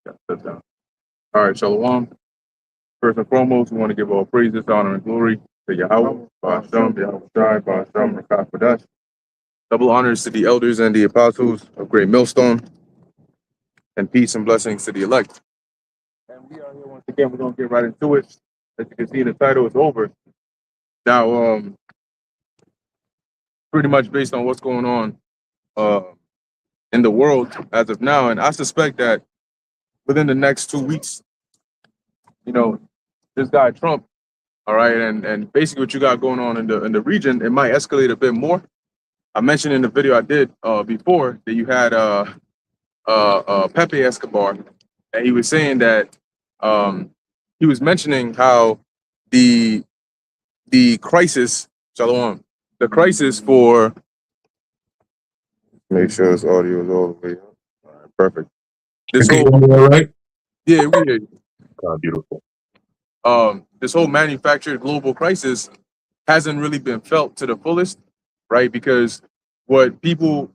Yeah, sit down. All right, Shalom. First and foremost, we want to give all praises, honor, and glory to Yahweh, Ba'ashem, Yahweh Shai, Ba'ashem, Rakah, double honors to the elders and the apostles of Great Millstone, and peace and blessings to the elect. And we are here once again. We're going to get right into it. As you can see, the title is over. Now, pretty much based on what's going on in the world as of now, and I suspect that within the next 2 weeks, this guy Trump, all right, and basically what you got going on in the region, it might escalate a bit more. I mentioned in the video I did before that you had Pepe Escobar, and he was saying that he was mentioning how the crisis, Shalom, the crisis for make sure this audio is all the way up. All right, perfect. This Okay, whole all right. yeah, we hear you. Beautiful. This whole manufactured global crisis hasn't really been felt to the fullest, right? Because what people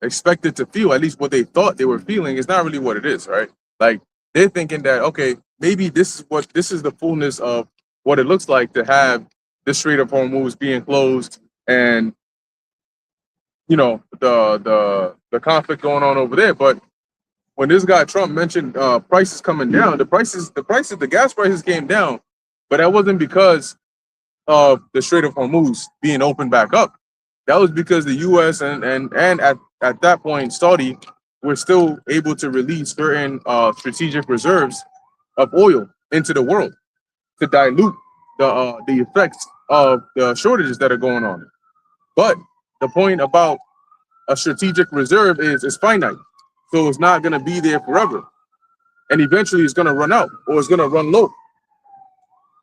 expected to feel, at least what they thought they were feeling, is not really what it is, right? Like they're thinking that okay, maybe this is the fullness of what it looks like to have the Strait of Hormuz being closed, and the conflict going on over there. But when this guy Trump mentioned prices coming down, the gas prices came down, but that wasn't because of the Strait of Hormuz being opened back up. That was because the U.S. and at that point Saudi were still able to release certain strategic reserves of oil into the world to dilute the effects of the shortages that are going on. But the point about a strategic reserve is it's finite, so it's not going to be there forever, and eventually it's going to run out or it's going to run low.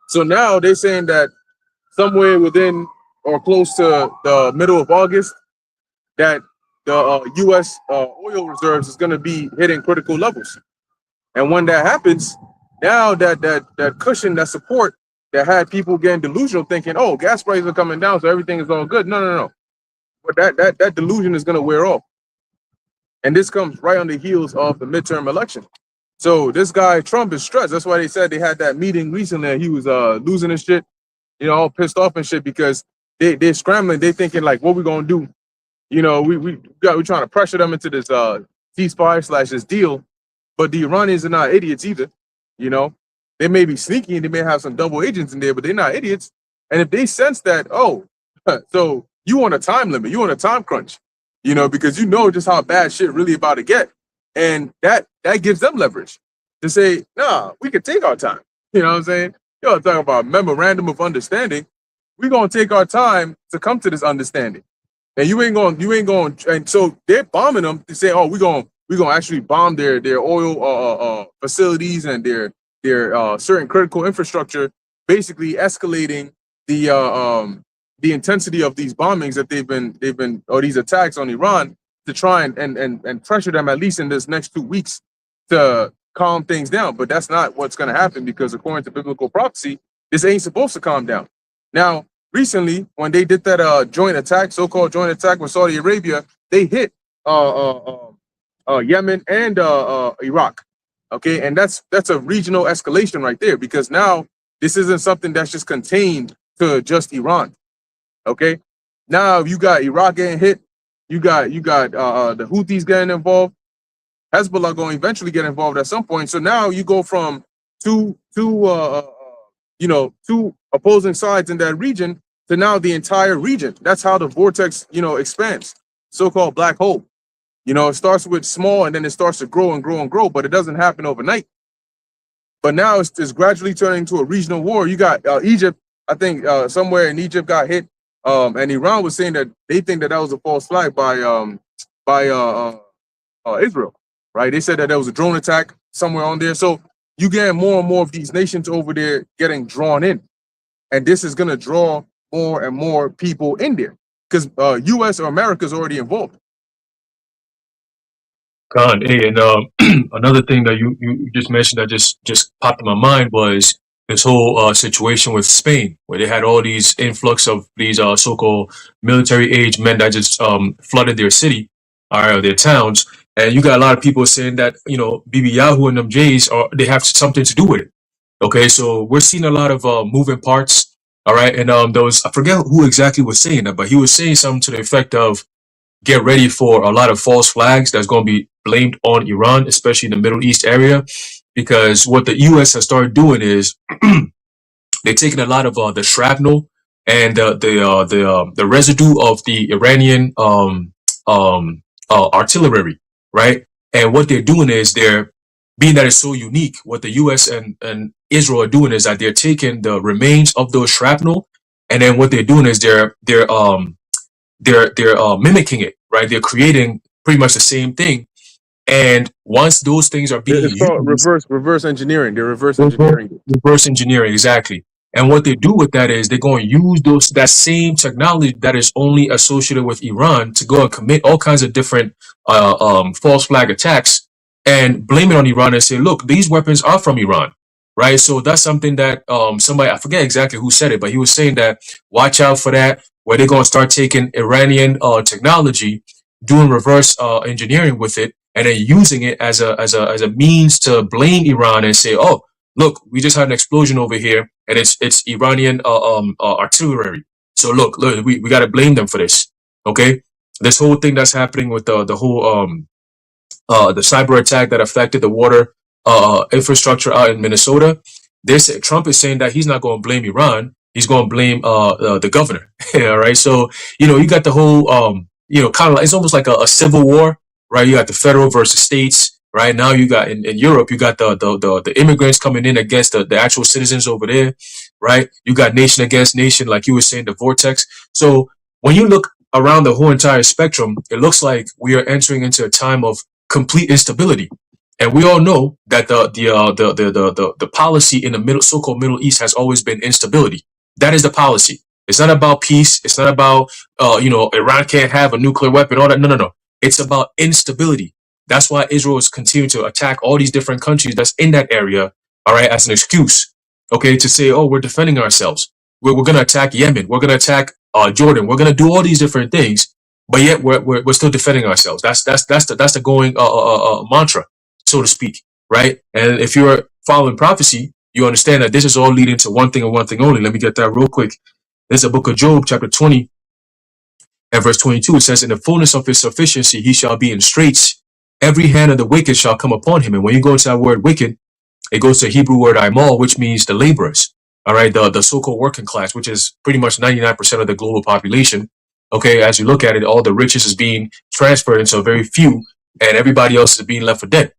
So now they're saying that somewhere within or close to the middle of August, that the U.S. Oil reserves is going to be hitting critical levels, and when that happens, now that cushion, that support that had people getting delusional, thinking, oh, gas prices are coming down, so everything is all good. No. But that delusion is going to wear off. And this comes right on the heels of the midterm election. So this guy, Trump, is stressed. That's why they said they had that meeting recently and he was losing his shit, all pissed off and shit, because they're scrambling. They're thinking, like, what we going to do? We're trying to pressure them into this ceasefire / this deal. But the Iranians are not idiots either. They may be sneaky and they may have some double agents in there, but they're not idiots. And if they sense that, oh, so you want a time limit, you want a time crunch, because just how bad shit really about to get. And that gives them leverage to say, nah, we can take our time. You know what I'm saying? Y'all talking about memorandum of understanding. We're going to take our time to come to this understanding. And you ain't going, and so they're bombing them to say, oh, we're going to actually bomb their oil facilities and their certain critical infrastructure, basically escalating the intensity of these bombings that they've been or these attacks on Iran, to try and pressure them at least in this next 2 weeks to calm things down. But that's not what's going to happen, because according to biblical prophecy, this ain't supposed to calm down. Now, recently, when they did that so-called joint attack with Saudi Arabia, they hit Yemen and Iraq. Okay, and that's a regional escalation right there, because now this isn't something that's just contained to just Iran. Okay, now you got Iraq getting hit, you got the Houthis getting involved, Hezbollah going to eventually get involved at some point. So now you go from two opposing sides in that region to now the entire region. That's how the vortex expands, so-called black hole. It starts with small and then it starts to grow and grow and grow, but it doesn't happen overnight. But now it's gradually turning into a regional war. You got Egypt, I think somewhere in Egypt got hit. And Iran was saying that they think that was a false flag by Israel, right? They said that there was a drone attack somewhere on there. So you get more and more of these nations over there getting drawn in, and this is going to draw more and more people in there, because U.S. or America is already involved. Khan, hey, and another thing that you just mentioned that just popped in my mind was this whole situation with Spain, where they had all these influx of these so-called military age men that just flooded their city or their towns, And you got a lot of people saying that, Bibi Yahoo and them Jays they have something to do with it. Okay, so we're seeing a lot of moving parts. All right, and there was, I forget who exactly was saying that, but he was saying something to the effect of, get ready for a lot of false flags that's going to be blamed on Iran, especially in the Middle East area, because what the U.S. has started doing is they're taking a lot of the shrapnel and the residue of the Iranian artillery, right? And what they're doing is they're, being that it's so unique, what the U.S. and Israel are doing is that they're taking the remains of those shrapnel, and then what they're doing is they're mimicking it, right? They're creating pretty much the same thing. And once those things are being It's called used, reverse engineering. They're reverse engineering it. reverse engineering, exactly. And what they do with that is they're going to use that same technology that is only associated with Iran to go and commit all kinds of different false flag attacks and blame it on Iran and say, look, these weapons are from Iran, right? So that's something that somebody, I forget exactly who said it, but he was saying that watch out for that, where they're going to start taking Iranian technology, doing reverse engineering with it, and then using it as a means to blame Iran and say, oh, look, we just had an explosion over here, and it's Iranian artillery. So look, we got to blame them for this. Okay, this whole thing that's happening with the whole the cyber attack that affected the water infrastructure out in Minnesota. Trump is saying that he's not going to blame Iran. He's going to blame the governor. All right. So you got the whole kind of like, it's almost like a civil war, right? You got the federal versus states. Right now, you got in Europe, you got the immigrants coming in against the actual citizens over there, right? You got nation against nation, like you were saying, the vortex. So when you look around the whole entire spectrum, it looks like we are entering into a time of complete instability. And we all know that the policy in the so-called Middle East has always been instability. That is the policy. It's not about peace. It's not about Iran can't have a nuclear weapon. All that. No. It's about instability. That's why Israel is continuing to attack all these different countries that's in that area, all right, as an excuse, okay, to say, oh, we're defending ourselves. We're going to attack Yemen. We're going to attack Jordan. We're going to do all these different things, but yet we're still defending ourselves. That's the going mantra, so to speak, right? And if you're following prophecy, you understand that this is all leading to one thing and one thing only. Let me get that real quick. This is the book of Job, chapter 20, and verse 22. It says, in the fullness of his sufficiency, he shall be in straits. Every hand of the wicked shall come upon him. And when you go into that word wicked, it goes to the Hebrew word imal, which means the laborers. All right, the so-called working class, which is pretty much 99% of the global population. Okay, as you look at it, all the riches is being transferred into a very few, and everybody else is being left for dead.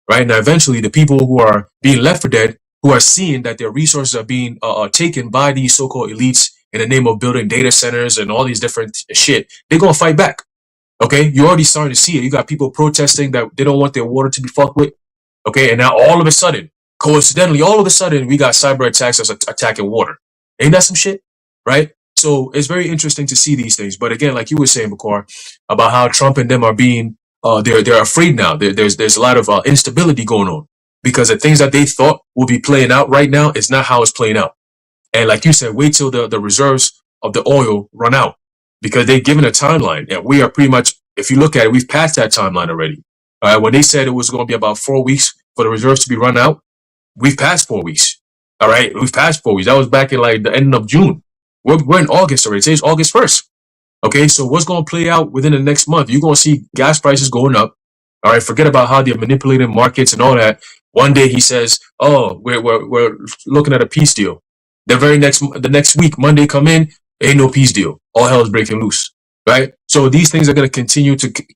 Right now, eventually, the people who are being left for dead, who are seeing that their resources are being taken by these so-called elites in the name of building data centers and all these different shit, they're gonna fight back. Okay, you're already starting to see it. You got people protesting that they don't want their water to be fucked with. Okay, and now all of a sudden, coincidentally, we got cyber attacks that's attacking water. Ain't that some shit? Right? So it's very interesting to see these things. But again, like you were saying, Bakar, about how Trump and them are being, they're afraid now. There's a lot of instability going on because the things that they thought will be playing out right now is not how it's playing out. And like you said, wait till the reserves of the oil run out, because they've given a timeline, and we are pretty much, if you look at it, we've passed that timeline already. All right, when they said it was going to be about 4 weeks for the reserves to be run out, we've passed 4 weeks. All right, we've passed 4 weeks. That was back in like the end of June. We're in August already. Today's August 1st. Okay, so what's going to play out within the next month? You're going to see gas prices going up. All right, forget about how they're manipulating markets and all that. One day he says, "Oh, we're looking at a peace deal." The next week, Monday come in, ain't no peace deal. All hell is breaking loose, right? So these things are going to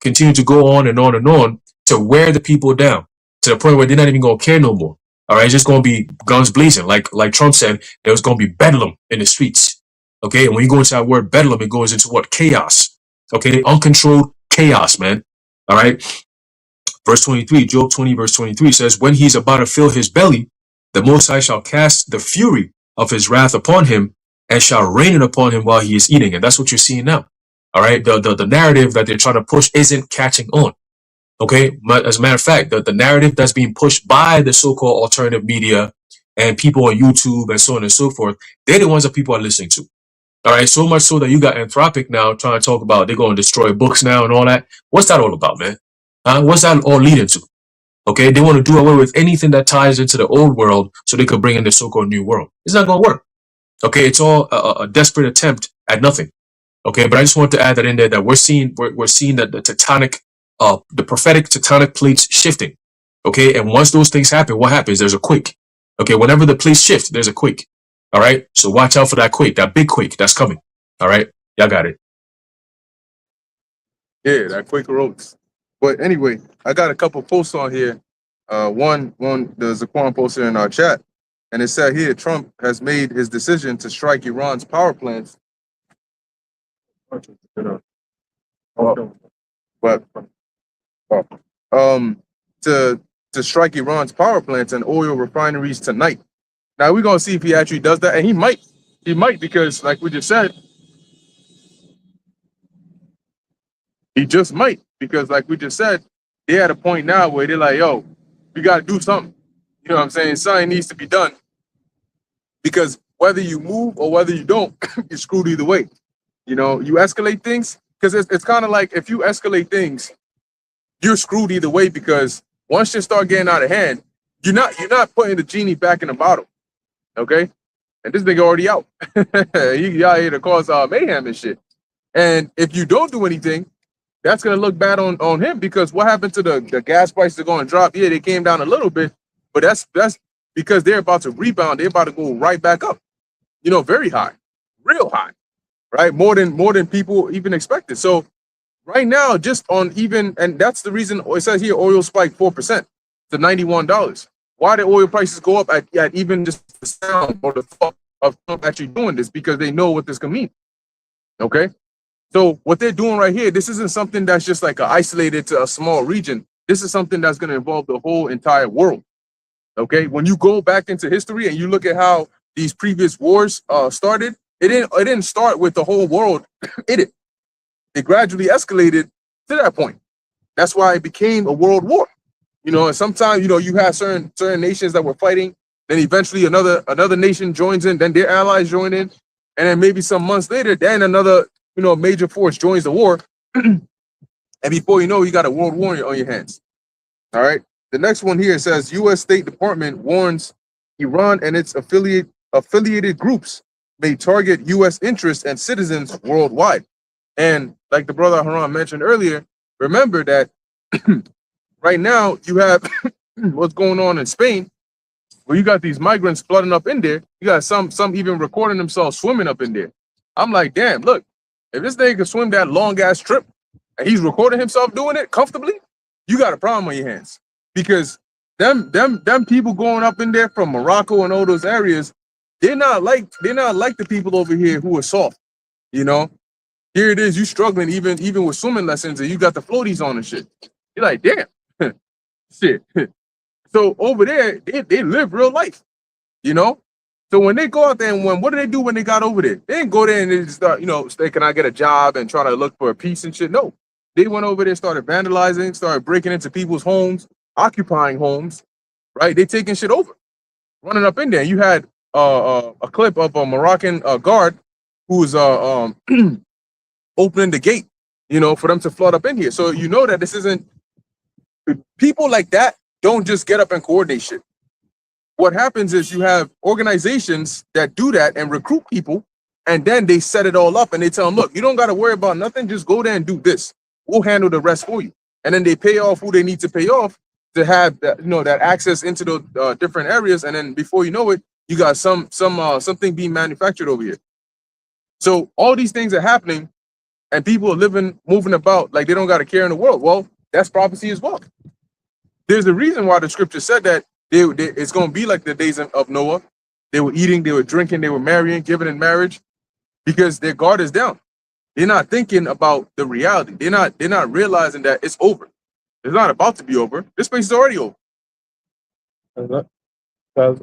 continue to go on and on and on to wear the people down to the point where they're not even going to care no more. All right, it's just going to be guns blazing, like Trump said. There was going to be bedlam in the streets. Okay, and when you go into that word bedlam, it goes into what? Chaos. Okay, uncontrolled chaos, man. All right. Verse 23, Job 20, verse 23 says, when he's about to fill his belly, the Most High shall cast the fury of his wrath upon him and shall rain it upon him while he is eating. And that's what you're seeing now. All right. The narrative that they're trying to push isn't catching on. Okay. As a matter of fact, the narrative that's being pushed by the so-called alternative media and people on YouTube and so on and so forth, they're the ones that people are listening to. All right. So much so that you got Anthropic now trying to talk about they're going to destroy books now and all that. What's that all about, man? What's that all leading to? Okay, they want to do away with anything that ties into the old world so they could bring in the so-called new world. It's not going to work. Okay, it's all a desperate attempt at nothing. Okay, but I just want to add that in there that we're seeing that the prophetic tectonic plates shifting. Okay, and once those things happen, what happens? There's a quake. Okay, whenever the plates shift, there's a quake. All right, so watch out for that quake, that big quake that's coming. All right, y'all got it. Yeah, that Quaker Oats. But anyway, I got a couple posts on here. One, the Zaquan posted in our chat, and it said here Trump has made his decision to strike Iran's power plants. But to strike Iran's power plants and oil refineries tonight. Now we're gonna see if he actually does that, and he might because, like we just said, he just might because, like we just said, they're at a point now where they're like, "Yo, we gotta do something." You know what I'm saying? Something needs to be done because whether you move or whether you don't, you're screwed either way. You know, you escalate things because it's kind of like if you escalate things, you're screwed either way because once you start getting out of hand, you're not putting the genie back in the bottle, okay? And this nigga already out. Y'all here to cause mayhem and shit. And if you don't do anything, that's gonna look bad on him because what happened to the gas prices are going to drop? Yeah, they came down a little bit, but that's because they're about to rebound. They're about to go right back up. You know, very high, real high, right? More than people even expected. So right now, just on even, and that's the reason it says here oil spiked 4% to $91. Why did oil prices go up at even just the sound or the thought of Trump actually doing this? Because they know what this can mean. Okay. So what they're doing right here, this isn't something that's just like isolated to a small region. This is something that's going to involve the whole entire world. Okay. When you go back into history and you look at how these previous wars started, it didn't start with the whole world in it. It gradually escalated to that point. That's why it became a world war. You know, and sometimes, you know, you have certain nations that were fighting, then eventually another nation joins in, then their allies join in, and then maybe some months later, then another, you know, major force joins the war. And before you know, you got a world war on your hands. All right. The next one here says U.S. State Department warns Iran and its affiliated groups may target U.S. interests and citizens worldwide. And like the brother Haran mentioned earlier, remember that right now you have what's going on in Spain, where you got these migrants flooding up in there. You got some even recording themselves swimming up in there. I'm like, damn, look, if this nigga can swim that long ass trip and he's recording himself doing it comfortably, you got a problem on your hands. Because them people going up in there from Morocco and all those areas, they're not like the people over here who are soft, you know. Here it is, you struggling even with swimming lessons, and you got the floaties on and shit. You're like, damn, shit. So over there, they live real life, you know. So when they go out there, and what do they do when they got over there? They didn't go there and they just start, you know, say, can I get a job and try to look for a piece and shit? No, they went over there, started vandalizing, started breaking into people's homes, occupying homes, right? They taking shit over, running up in there. You had a clip of a Moroccan guard who was opening the gate, you know, for them to flood up in here. So you know that this isn't, people like that don't just get up and coordinate shit. What happens is you have organizations that do that and recruit people, and then they set it all up and they tell them, look, you don't got to worry about nothing. Just go there and do this. We'll handle the rest for you. And then they pay off who they need to pay off to have that, you know, that access into the different areas. And then before you know it, you got something being manufactured over here. So all these things are happening, and people are moving about like they don't got a care in the world. Well, that's prophecy as well. There's a reason why the scripture said that it's going to be like the days of Noah. They were eating, they were drinking, they were marrying, giving in marriage, because their guard is down. They're not thinking about the reality. They're not realizing that it's over. It's not about to be over. This place is already over. That's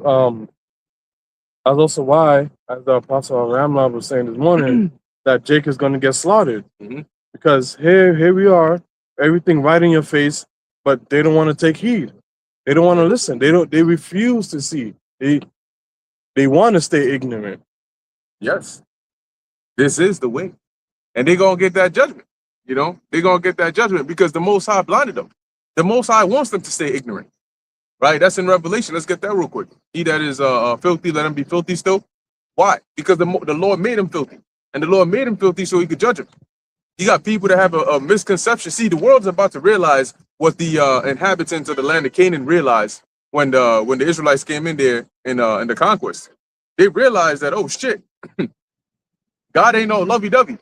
also why, as the Apostle Ramla was saying this morning, that Jake is going to get slaughtered. Mhm. Because here we are, everything right in your face, but they don't want to take heed. They don't want to listen. They refuse to see. They want to stay ignorant. Yes. This is the way. And they're going to get that judgment. You know, they're going to get that judgment because the Most High blinded them. The Most High wants them to stay ignorant, right? That's in Revelation. Let's get that real quick. He that is filthy, let him be filthy still. Why? Because the Lord made him filthy, and the Lord made him filthy so he could judge him. You got people that have a misconception. See, the world's about to realize what the inhabitants of the land of Canaan realized when the Israelites came in there in the conquest. They realized that, oh shit, God ain't no lovey-dovey.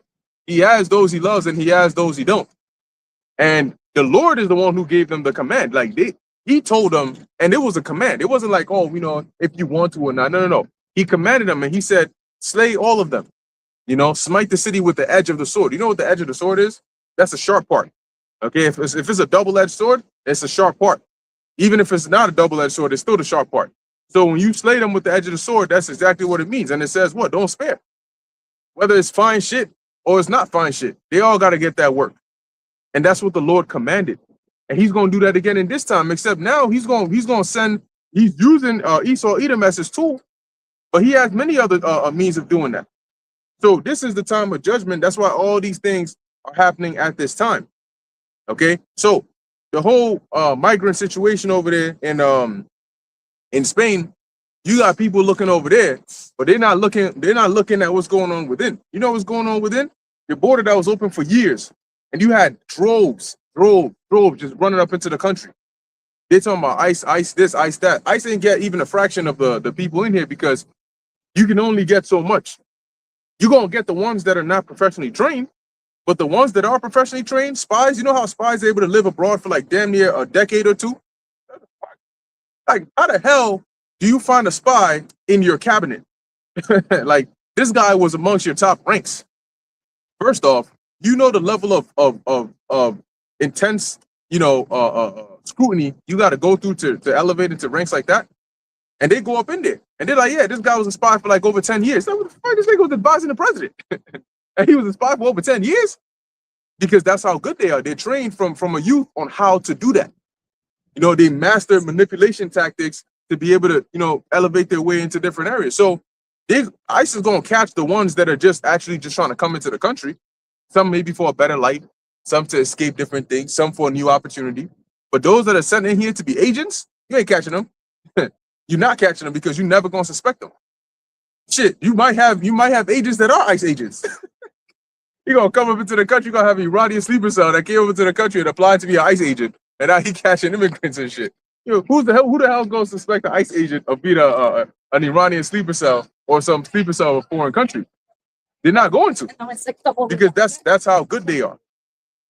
He has those he loves and he has those he don't. And the Lord is the one who gave them the command. Like he told them, and it was a command. It wasn't like, oh, if you want to or not. No. He commanded them and he said, slay all of them. Smite the city with the edge of the sword. You know what the edge of the sword is? That's a sharp part. Okay, if it's a double-edged sword, it's a sharp part. Even if it's not a double-edged sword, it's still the sharp part. So when you slay them with the edge of the sword, that's exactly what it means. And it says what? Don't spare. Whether it's fine shit or it's not fine shit, they all got to get that work. And that's what the Lord commanded. And he's going to do that again in this time, except now he's going to send, he's using Esau Edom as his tool, but he has many other means of doing that. So this is the time of judgment. That's why all these things are happening at this time. Okay, so the whole migrant situation over there in Spain, you got people looking over there, but they're not looking at what's going on within. You know what's going on within? The border that was open for years, and you had droves just running up into the country. They're talking about ICE this, ICE that. ICE didn't get even a fraction of the people in here because you can only get so much. You're going to get the ones that are not professionally trained, but the ones that are professionally trained, spies, you know how spies are able to live abroad for like damn near a decade or two? Like, how the hell do you find a spy in your cabinet? Like, this guy was amongst your top ranks. First off, the level of intense, scrutiny you got to go through to elevate into ranks like that. And they go up in there. And they're like, yeah, this guy was a spy for like over 10 years. Like, what the fuck? This nigga was advising the president. And he was a spy for over 10 years? Because that's how good they are. They're trained from a youth on how to do that. They master manipulation tactics to be able to, elevate their way into different areas. So ICE is going to catch the ones that are just trying to come into the country. Some maybe for a better life, some to escape different things, some for a new opportunity. But those that are sent in here to be agents, you ain't catching them. You're not catching them because you're never going to suspect them. Shit, you might have agents that are ICE agents. You're going to come up into the country, you're going to have an Iranian sleeper cell that came over to the country and applied to be an ICE agent. And now he catching immigrants and shit. Who the hell is going to suspect an ICE agent of being an Iranian sleeper cell or some sleeper cell of a foreign country? They're not going to. Because that's how good they are.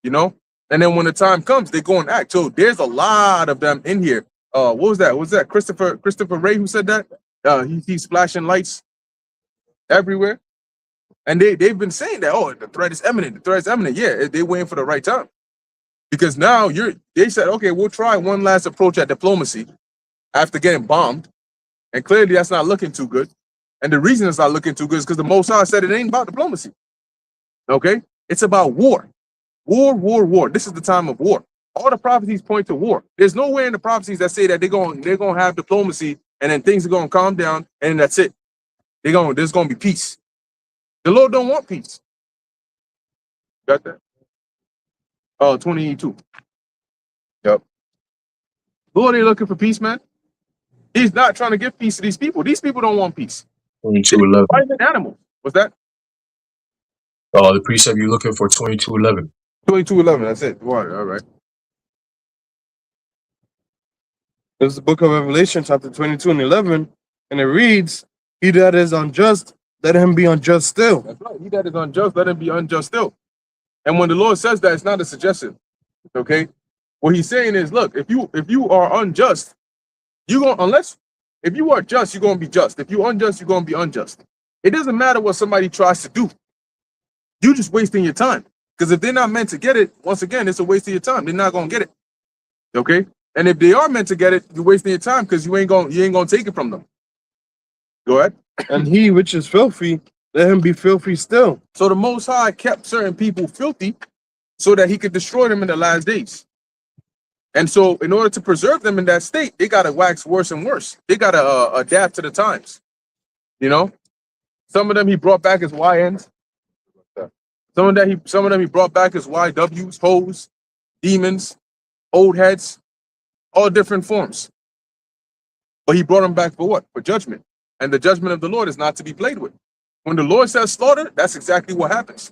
And then when the time comes, they go and act. So there's a lot of them in here. What was that? Was that Christopher Ray who said that? He's flashing lights everywhere. And they've been saying that, oh, the threat is imminent. The threat is imminent. Yeah, they're waiting for the right time. Because now they said, okay, we'll try one last approach at diplomacy after getting bombed. And clearly that's not looking too good. And the reason it's not looking too good is because the Most High said it ain't about diplomacy. Okay? It's about war. War. This is the time of war. All the prophecies point to war. There's nowhere in the prophecies that say that they're going to have diplomacy and then things are going to calm down and that's it. There's going to be peace. The Lord don't want peace. Got that? 22. Yep. The Lord ain't looking for peace, man. He's not trying to give peace to these people. These people don't want peace. 22:11. Violent animals. What's that? The precept you're looking for 22:11. 22:11. That's it. All right. This is the book of Revelation, chapter 22 and 11, and it reads, "He that is unjust, let him be unjust still." That's right. He that is unjust, let him be unjust still. And when the Lord says that, it's not a suggestion. Okay? What he's saying is, look, if you are unjust, if you are just, you're gonna be just. If you're unjust, you're gonna be unjust. It doesn't matter what somebody tries to do. You're just wasting your time. Because if they're not meant to get it, once again, it's a waste of your time. They're not gonna get it. Okay? And if they are meant to get it, you're wasting your time because you ain't gonna take it from them. Go ahead. And he which is filthy, let him be filthy still. So the Most High kept certain people filthy so that he could destroy them in the last days. And so in order to preserve them in that state, they got to wax worse and worse. They got to adapt to the times. Some of them he brought back as YNs. Some of them he brought back as YWs, hoes, demons, old heads. all different forms. But he brought them back for what? For judgment. And the judgment of the Lord is not to be played with. When the Lord says slaughter, that's exactly what happens.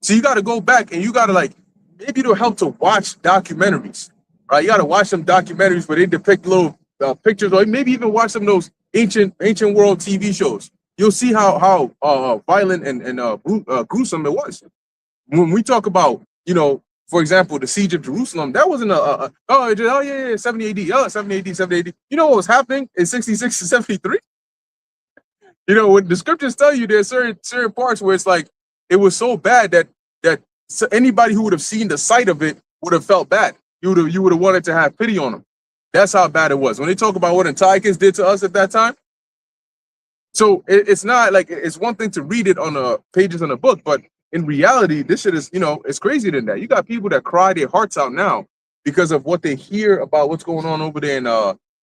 So you got to go back and you got to like, maybe it'll help to watch documentaries, right? You got to watch some documentaries where they depict little pictures, or maybe even watch some of those ancient world TV shows. You'll see how violent and gruesome it was. When we talk about, you know, for example, the siege of Jerusalem, that wasn't 70 AD, 70 AD. You know what was happening in 66 to 73? You know, when the scriptures tell you there's certain parts where it's like, it was so bad that anybody who would have seen the sight of it would have felt bad. You would have wanted to have pity on them. That's how bad it was. When they talk about what Antiochus did to us at that time. So it's not like, it's one thing to read it on the pages in a book, but in reality, this shit is, you know, it's crazier than that. You got people that cry their hearts out now because of what they hear about what's going on over there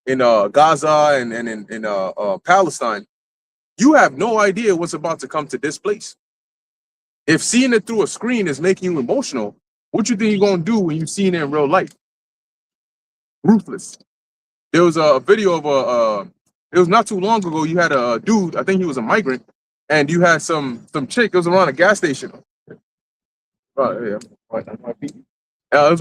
in Gaza and in Palestine. You have no idea what's about to come to this place. If seeing it through a screen is making you emotional, what you think you're gonna do when you see it in real life? Ruthless. There was a video of it was not too long ago. You had a dude, I think he was a migrant, and you had some chick. It was around a gas station. It was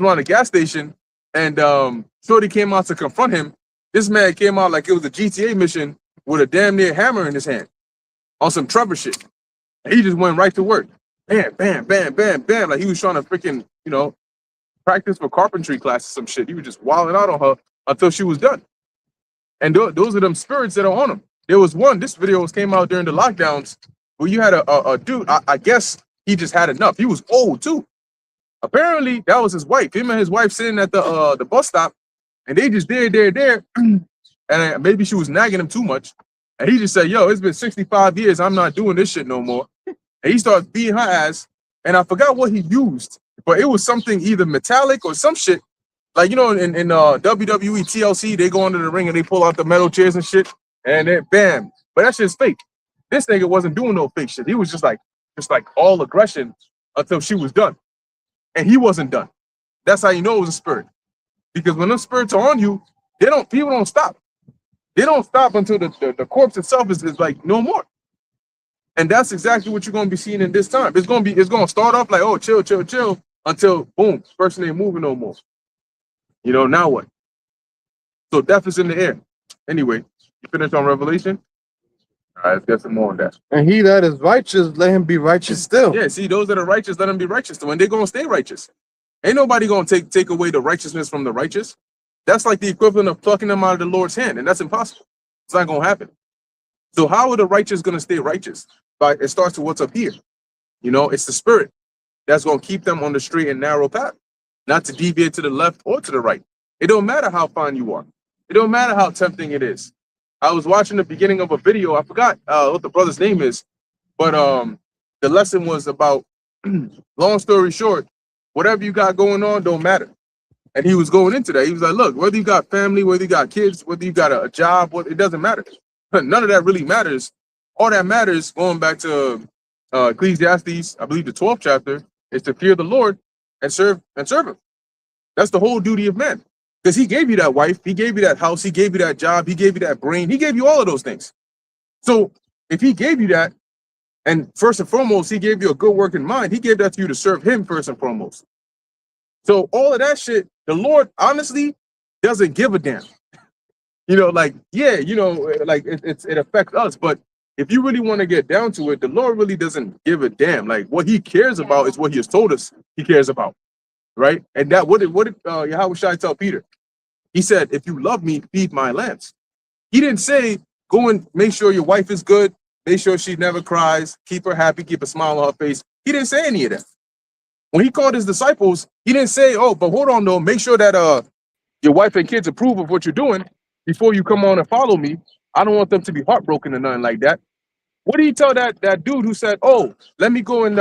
around a gas station, and Shorty came out to confront him. This man came out like it was a GTA mission with a damn near hammer in his hand on some Trevor shit. And he just went right to work. Bam, bam, bam, bam, bam. Like he was trying to freaking, you know, practice for carpentry classes, some shit. He was just wilding out on her until she was done. And those are them spirits that are on him. There was one, this video came out during the lockdowns, where you had a dude, I guess he just had enough. He was old too. Apparently, that was his wife. Him and his wife sitting at the bus stop, and they just there. And maybe she was nagging him too much. And he just said, yo, it's been 65 years. I'm not doing this shit no more. And he starts beating her ass. And I forgot what he used, but it was something either metallic or some shit. Like, you know, in WWE, TLC, they go under the ring and they pull out the metal chairs and shit. And then bam. But that shit's fake. This nigga wasn't doing no fake shit. He was just like all aggression until she was done. And he wasn't done. That's how you know it was a spirit. Because when those spirits are on you, people don't stop. They don't stop until the corpse itself is like no more. And that's exactly what you're gonna be seeing in this time. It's gonna start off like, oh, chill, until boom, person ain't moving no more. You know, now what? So death is in the air. Anyway, you finished on Revelation? All right, let's get some more on that. And he that is righteous, let him be righteous still. Yeah, see, those that are righteous, let them be righteous. So when they're gonna stay righteous. Ain't nobody gonna take away the righteousness from the righteous. That's like the equivalent of plucking them out of the Lord's hand, and that's impossible. It's not gonna happen. So how are the righteous gonna stay righteous? It starts with what's up here. You know, it's the spirit that's gonna keep them on the straight and narrow path, not to deviate to the left or to the right. It don't matter how fine you are. It don't matter how tempting it is. I was watching the beginning of a video. I forgot what the brother's name is, but the lesson was about, long story short, whatever you got going on don't matter. And he was going into that. He was like, look, whether you got family, whether you got kids, whether you got a job, it doesn't matter. None of that really matters. All that matters, going back to Ecclesiastes, I believe the 12th chapter, is to fear the Lord and serve him. That's the whole duty of man. Because he gave you that wife, he gave you that house, he gave you that job, he gave you that brain, he gave you all of those things. So if he gave you that, and first and foremost, he gave you a good work in mind, he gave that to you to serve him first and foremost. So all of that shit, the Lord honestly doesn't give a damn. You know, like, yeah, you know, like it affects us, but if you really want to get down to it, the Lord really doesn't give a damn. Like, what he cares about is what he has told us he cares about, right? And that what did Yahweh Shai tell Peter? He said, if you love me, feed my lambs. He didn't say, go and make sure your wife is good, make sure she never cries, keep her happy, keep a smile on her face. He didn't say any of that. When he called his disciples, he didn't say, oh, but hold on though, make sure that your wife and kids approve of what you're doing before you come on and follow me. I don't want them to be heartbroken or nothing like that. What did he tell that dude who said, oh, let me go and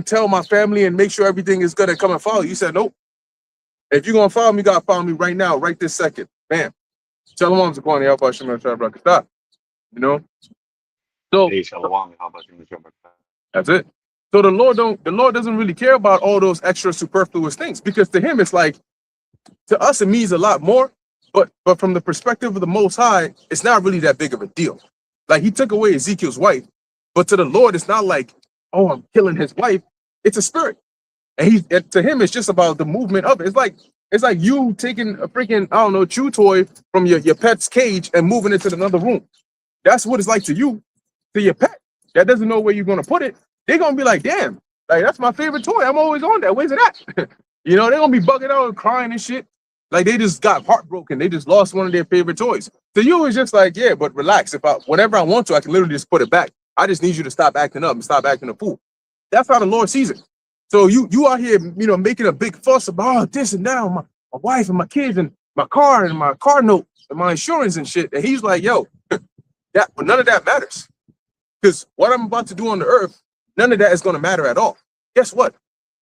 tell my family and make sure everything is gonna come and follow you? He said, nope. If you're gonna follow me, you gotta follow me right now, right this second. Bam. Shalom Zakwani, how about you? Stop. You know? So that's it. So the Lord doesn't really care about all those extra superfluous things, because to him it's like, To us, it means a lot more. But from the perspective of the Most High, it's not really that big of a deal. Like he took away Ezekiel's wife, but to the Lord, it's not like, oh, I'm killing his wife. It's a spirit, and to him, it's just about the movement of it. It's like you taking a freaking, I don't know, chew toy from your pet's cage and moving it to another room. That's what it's like to you, to your pet that doesn't know where you're gonna put it. They're gonna be like, damn, like that's my favorite toy. I'm always on that. Where's it at? You know, they're gonna be bugging out and crying and shit. Like they just got heartbroken. They just lost one of their favorite toys. To you, it's just like, yeah, but relax. Whenever I want to, I can literally just put it back. I just need you to stop acting up and stop acting a fool. That's how the Lord sees it. So you out here, you know, making a big fuss about this and that, my wife and my kids and my car and my car note and my insurance and shit. And he's like, yo, but none of that matters. Because what I'm about to do on the earth, none of that is going to matter at all. Guess what?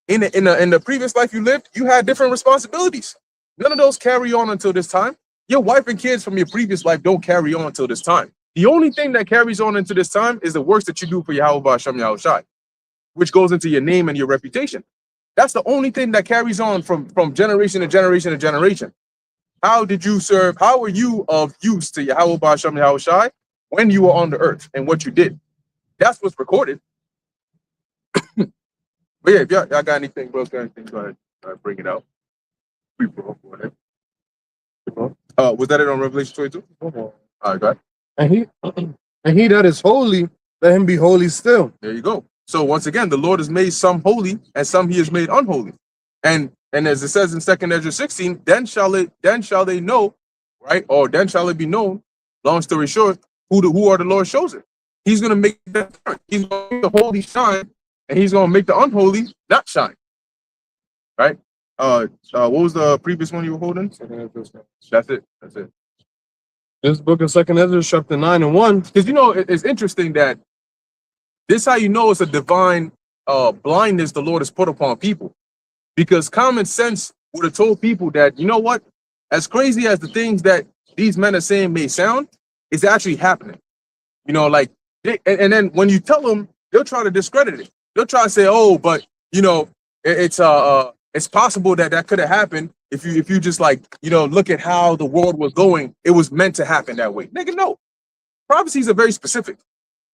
In the previous life you lived, you had different responsibilities. None of those carry on until this time. Your wife and kids from your previous life don't carry on until this time. The only thing that carries on into this time is the works that you do for Yahweh Ba'Shem Yahushai, which goes into your name and your reputation. That's the only thing that carries on from generation to generation to generation. How did you serve? How were you of use to Yahweh Ba'Shem Yahushai when you were on the earth and what you did? That's what's recorded. But yeah, if y'all got anything, bro, got anything, go ahead, bring it out. Go ahead. Was that it on Revelation 22? All right, go ahead. And he that is holy, let him be holy still. There you go. So once again, the Lord has made some holy and some he has made unholy. And as it says in 2 Ezra 16, then shall they know, right? Or then shall it be known, long story short, who are the Lord's chosen. He's gonna make that turn. He's gonna make the holy shine, and he's gonna make the unholy not shine. Right? What was the previous one you were holding? That's it. This book of 2 Ezra, chapter 9 and 1. Because you know, it's interesting that this how you know it's a divine blindness the Lord has put upon people. Because common sense would have told people that, you know what, as crazy as the things that these men are saying may sound, it's actually happening. You know, like, and then when you tell them, they'll try to discredit it. They'll try to say, oh, but you know, it's possible that could have happened if you just like, you know, look at how the world was going. It was meant to happen that way. Nigga, no. Prophecies are very specific,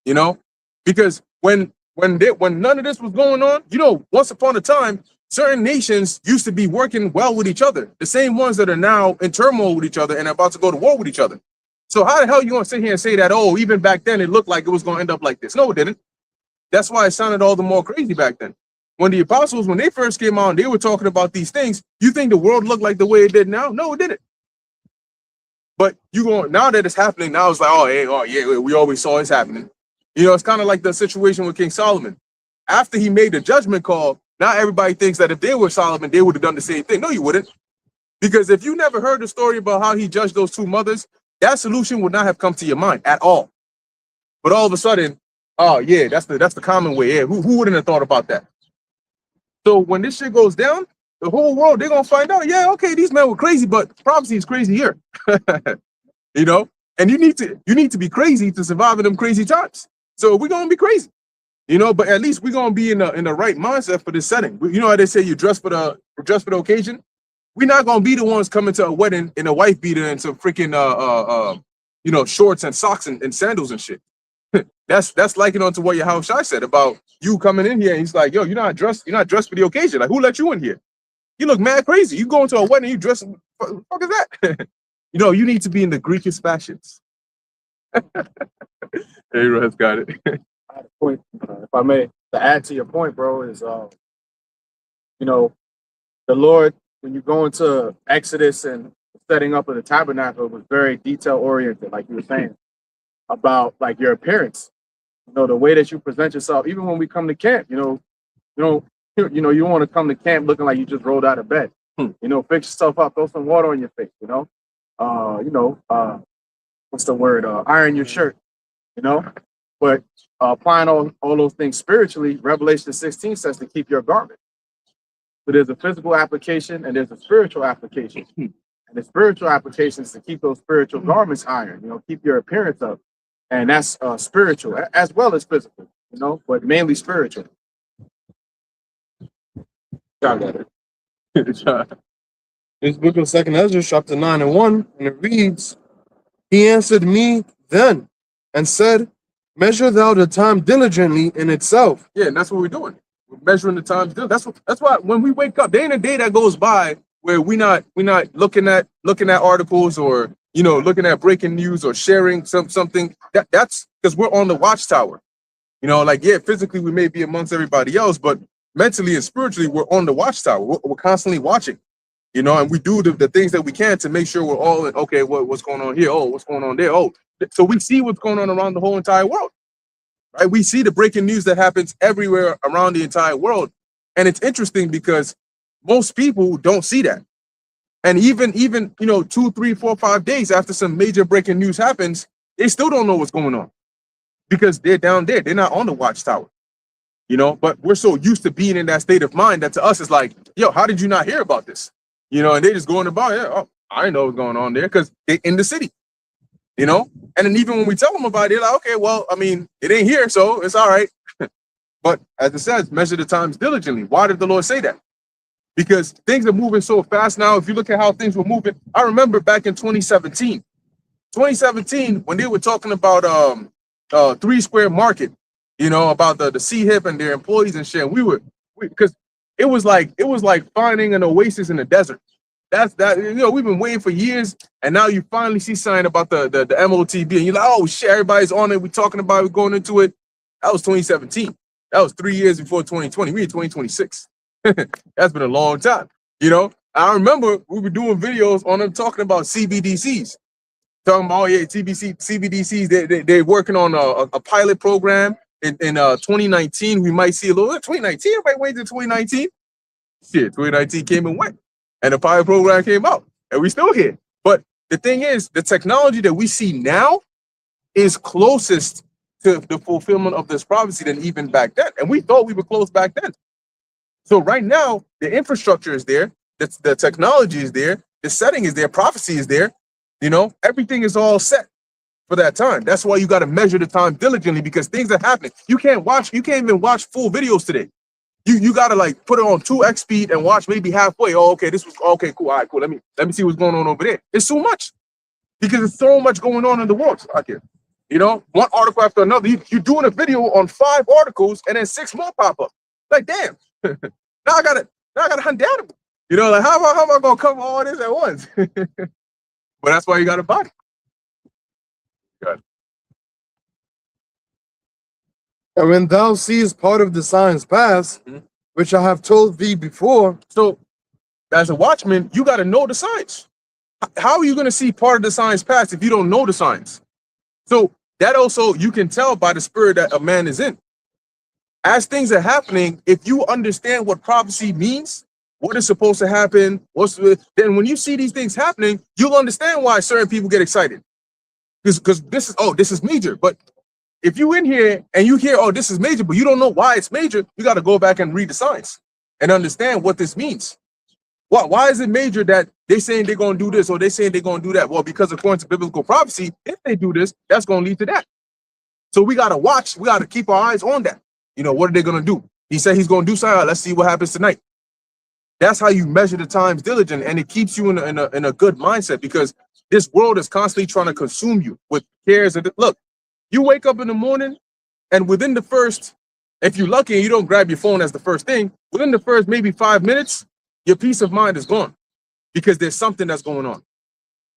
you know, because when none of this was going on, you know, once upon a time, certain nations used to be working well with each other. The same ones that are now in turmoil with each other and are about to go to war with each other. So how the hell you gonna sit here and say that, oh, even back then it looked like it was gonna end up like this? No, it didn't. That's why it sounded all the more crazy back then. When the apostles, when they first came out and they were talking about these things, you think the world looked like the way it did now? No, it didn't. But now that it's happening, now it's like, oh yeah, we always saw it's happening. You know, it's kind of like the situation with King Solomon. After he made the judgment call, now everybody thinks that if they were Solomon, they would have done the same thing. No, you wouldn't. Because if you never heard the story about how he judged those two mothers, that solution would not have come to your mind at all. But all of a sudden, oh yeah, that's the common way. Yeah, who wouldn't have thought about that? So when this shit goes down, the whole world, they're gonna find out, yeah, okay, these men were crazy, but prophecy is crazy here. You know, and you need to be crazy to survive in them crazy times. So we're gonna be crazy, you know, but at least we're gonna be in the right mindset for this setting. You know how they say you dress for the occasion? We're not gonna be the ones coming to a wedding in a wife beater and some freaking you know, shorts and socks and sandals and shit. That's likened on to what Yahweh Shai said about you coming in here and he's like, yo, you're not dressed for the occasion. Like, who let you in here? You look mad crazy. You go into a wedding, you dress, what the fuck is that? You know, you need to be in the Greekest fashions. Hey, Russ got it. I had a point, if I may, to add to your point, bro, is you know, the Lord, when you go into Exodus and setting up of the tabernacle, was very detail oriented, like you were saying, about like your appearance, you know, the way that you present yourself. Even when we come to camp, you want to come to camp looking like you just rolled out of bed. You know, fix yourself up, throw some water on your face. You know, what's the word? Iron your shirt. You know, but applying all those things spiritually, Revelation 16 says to keep your garment. So there's a physical application and there's a spiritual application. And the spiritual application is to keep those spiritual garments iron, you know, keep your appearance up. And that's spiritual as well as physical, you know, but mainly spiritual. Y'all got it. This book of Second Ezra, chapter 9 and 1, and it reads, He answered me then and said, Measure thou the time diligently in itself. Yeah, and that's what we're doing. We're measuring the time. That's why when we wake up, there ain't a day that goes by where we're not looking at articles or looking at breaking news or sharing something. That's because we're on the watchtower. Like, yeah, physically we may be amongst everybody else, but mentally and spiritually we're on the watchtower. We're constantly watching. And we do the things that we can to make sure we're all in, okay, what's going on here? Oh, what's going on there? Oh, so we see what's going on around the whole entire world, right? We see the breaking news that happens everywhere around the entire world. And it's interesting because most people don't see that. And even 2, 3, 4, 5 days after some major breaking news happens, they still don't know what's going on because they're down there. They're not on the watchtower, but we're so used to being in that state of mind that to us it's like, yo, how did you not hear about this? And they just going about, yeah, oh, I didn't know what's going on there because they're in the city, and then even when we tell them about it, they're like, okay, well, I mean, it ain't here, so it's all right. But as it says, measure the times diligently. Why did the Lord say that? Because things are moving so fast now. If you look at how things were moving, I remember back in 2017, when they were talking about 3 Square Market, about the C-HIP and their employees and shit. And because it was like finding an oasis in the desert. That's we've been waiting for years, and now you finally see something about the MOTB, and you're like, oh shit, everybody's on it. We're talking about it, going into it. That was 2017. That was 3 years before 2020. We in 2026. That's been a long time. I remember we were doing videos on them talking about CBDCs. Talking about, oh yeah, CBDCs, they're working on a pilot program in 2019. We might see a little 2019. Everybody waited to 2019. Shit, 2019 came and went, and the pilot program came out, and we still here. But the thing is, the technology that we see now is closest to the fulfillment of this prophecy than even back then, and we thought we were close back then. So right now, the infrastructure is there, the technology is there, the setting is there, prophecy is there. Everything is all set for that time. That's why you got to measure the time diligently, because things are happening. You can't even watch full videos today. You got to like put it on 2x speed and watch maybe halfway. Oh, okay, this was okay, cool. All right, cool. Let me see what's going on over there. It's too much because there's so much going on in the world out here. One article after another. You're doing a video on 5 articles and then 6 more pop up. Like, damn. Now I gotta hunt down. Like how am I gonna cover all this at once? But that's why you got a body. Good. And when thou seest part of the signs pass, which I have told thee before. So, as a watchman, you got to know the signs. How are you going to see part of the signs pass if you don't know the signs? So, that also you can tell by the spirit that a man is in. As things are happening, if you understand what prophecy means, what is supposed to happen, then when you see these things happening, you'll understand why certain people get excited. Because this is major. But if you in here and you hear, oh, this is major, but you don't know why it's major, you got to go back and read the signs and understand what this means. Why is it major that they're saying they're going to do this or they're saying they're going to do that? Well, because according to biblical prophecy, if they do this, that's going to lead to that. So we got to watch. We got to keep our eyes on that. What are they going to do? He said he's going to do something. Let's see what happens tonight. That's how you measure the times diligent, and it keeps you in a good mindset, because this world is constantly trying to consume you with cares. And look, you wake up in the morning, and within the first, if you're lucky and you don't grab your phone as the first thing, within the first maybe 5 minutes, your peace of mind is gone, because there's something that's going on.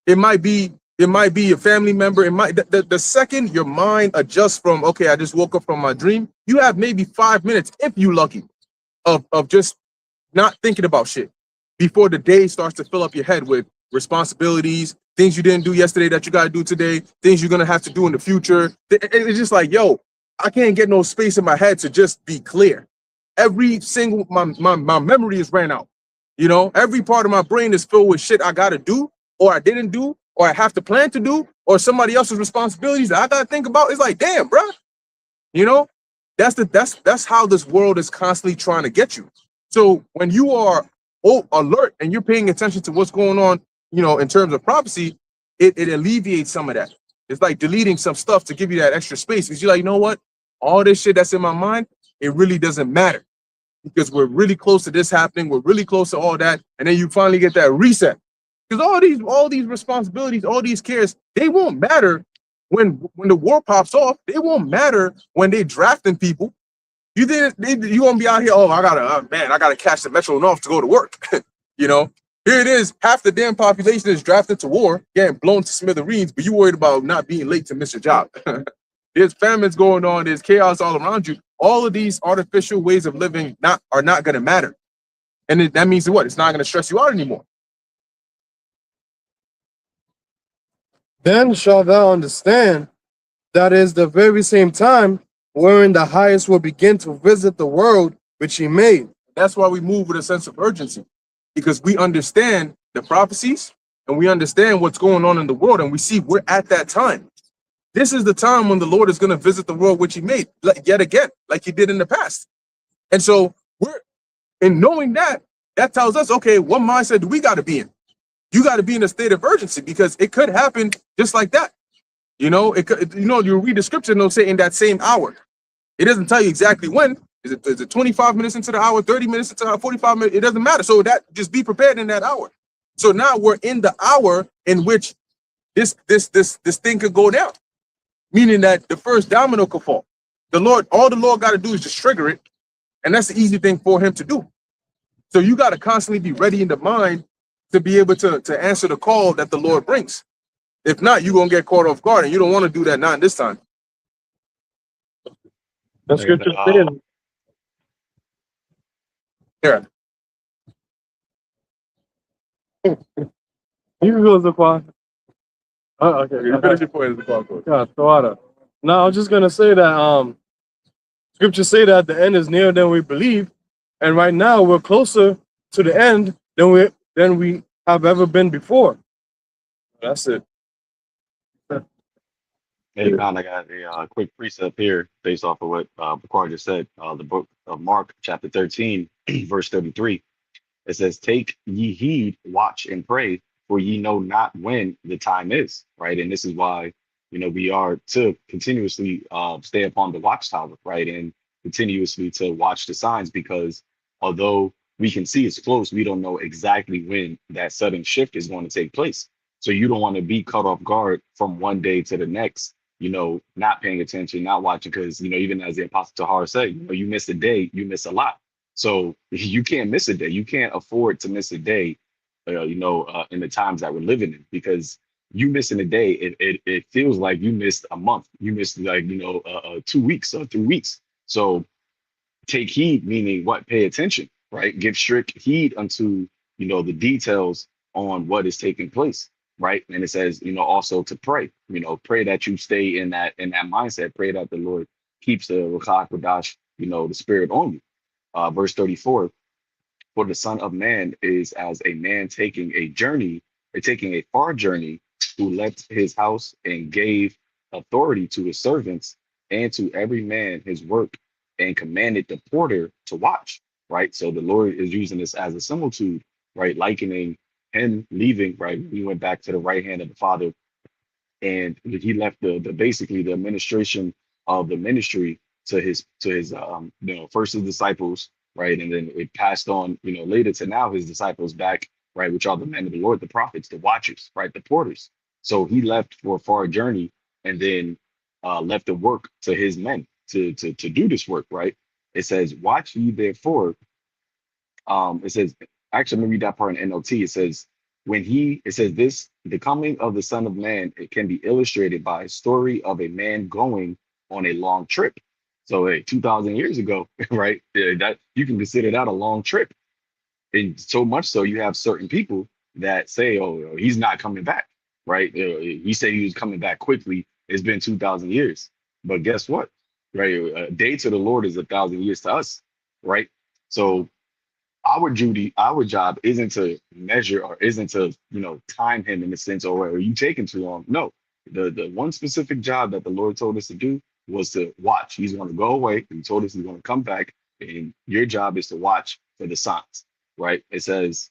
It might be a family member. It might the second your mind adjusts from, okay, I just woke up from my dream, you have maybe 5 minutes, if you're lucky, of just not thinking about shit before the day starts to fill up your head with responsibilities, things you didn't do yesterday that you got to do today, things you're going to have to do in the future. It's just like, yo, I can't get no space in my head to just be clear. Every single, my memory is ran out. Every part of my brain is filled with shit I got to do, or I didn't do, or I have to plan to do, or somebody else's responsibilities that I got to think about. It's like, damn, bro. That's how this world is constantly trying to get you. So when you are alert and you're paying attention to what's going on, in terms of prophecy, it alleviates some of that. It's like deleting some stuff to give you that extra space, because you're like, you know what? All this shit that's in my mind, it really doesn't matter. because we're really close to this happening, we're really close to all that, and then you finally get that reset. Because all these responsibilities, all these cares, they won't matter when the war pops off. They won't matter when they drafting people. You think you won't be out here? Oh, I gotta catch the Metro North to go to work. You know, here it is. Half the damn population is drafted to war, getting blown to smithereens, but you worried about not being late to miss your job. There's famines going on. There's chaos all around you. All of these artificial ways of living are not going to matter, and that means what? It's not going to stress you out anymore. Then shalt thou understand that is the very same time wherein the highest will begin to visit the world which he made. That's why we move with a sense of urgency, because we understand the prophecies and we understand what's going on in the world, and we see we're at that time. This is the time when the Lord is going to visit the world which he made, yet again, like he did in the past. And so in knowing that tells us, okay, what mindset do we got to be in? You got to be in a state of urgency, because it could happen just like that. You know, you read the scripture and it'll say in that same hour. It doesn't tell you exactly when. Is it 25 minutes into the hour, 30 minutes into the hour, 45 minutes? It doesn't matter. So that just be prepared in that hour. So now we're in the hour in which this thing could go down, meaning that the first domino could fall. All the Lord got to do is just trigger it, and that's the easy thing for him to do. So you got to constantly be ready in the mind to be able to answer the call that the Lord brings. If not, you're gonna get caught off guard, and you don't want to do that, not this time. The scripture says, Yeah. you can go Zaquan. Okay. You finish your point as the call goes. Yeah, Tawada. No, I was just gonna say that scripture say that the end is nearer than we believe, and right now we're closer to the end than we have ever been before. That's it. Hey, man, I got a quick precept here based off of what Bakar just said. The book of Mark, chapter 13, verse 33. It says, "Take ye heed, watch and pray, for ye know not when the time is." Right. And this is why, we are to continuously stay upon the watchtower, right? And continuously to watch the signs, because although we can see it's close, we don't know exactly when that sudden shift is going to take place. So you don't want to be caught off guard from one day to the next, not paying attention, not watching, because, even as the Apostle Tahar said, you miss a day, you miss a lot. So you can't miss a day. You can't afford to miss a day, in the times that we're living in, because you missing a day, it feels like you missed a month. You missed 2 weeks or 3 weeks. So take heed, meaning what? Pay attention, right? Give strict heed unto, the details on what is taking place. Right. And it says, also to pray, pray that you stay in that mindset, pray that the Lord keeps the Ruach Kodash, the spirit on you. Verse 34, for the Son of Man is as a man taking a far journey, who left his house and gave authority to his servants and to every man his work, and commanded the porter to watch. Right. So the Lord is using this as a similitude, right? Likening him leaving, right? He went back to the right hand of the Father, and he left basically the administration of the ministry to his first his disciples, right? And then it passed on, later to now his disciples back, right? Which are the men of the Lord, the prophets, the watchers, right? The porters. So he left for a far journey, and then left the work to his men to do this work, right? It says, "Watch ye therefore." It says, actually, let me read that part in NLT. It says, this, the coming of the Son of Man, it can be illustrated by a story of a man going on a long trip. So 2,000 years ago, right? That you can consider that a long trip. And so much so you have certain people that say, oh, he's not coming back, right? He said he was coming back quickly. It's been 2,000 years. But guess what? Right? A day to the Lord is 1,000 years to us, right? So our job isn't to measure, or isn't to, time him in the sense, are you taking too long? No, the one specific job that the Lord told us to do was to watch. He's going to go away. He told us he's going to come back, and your job is to watch for the signs, right? It says,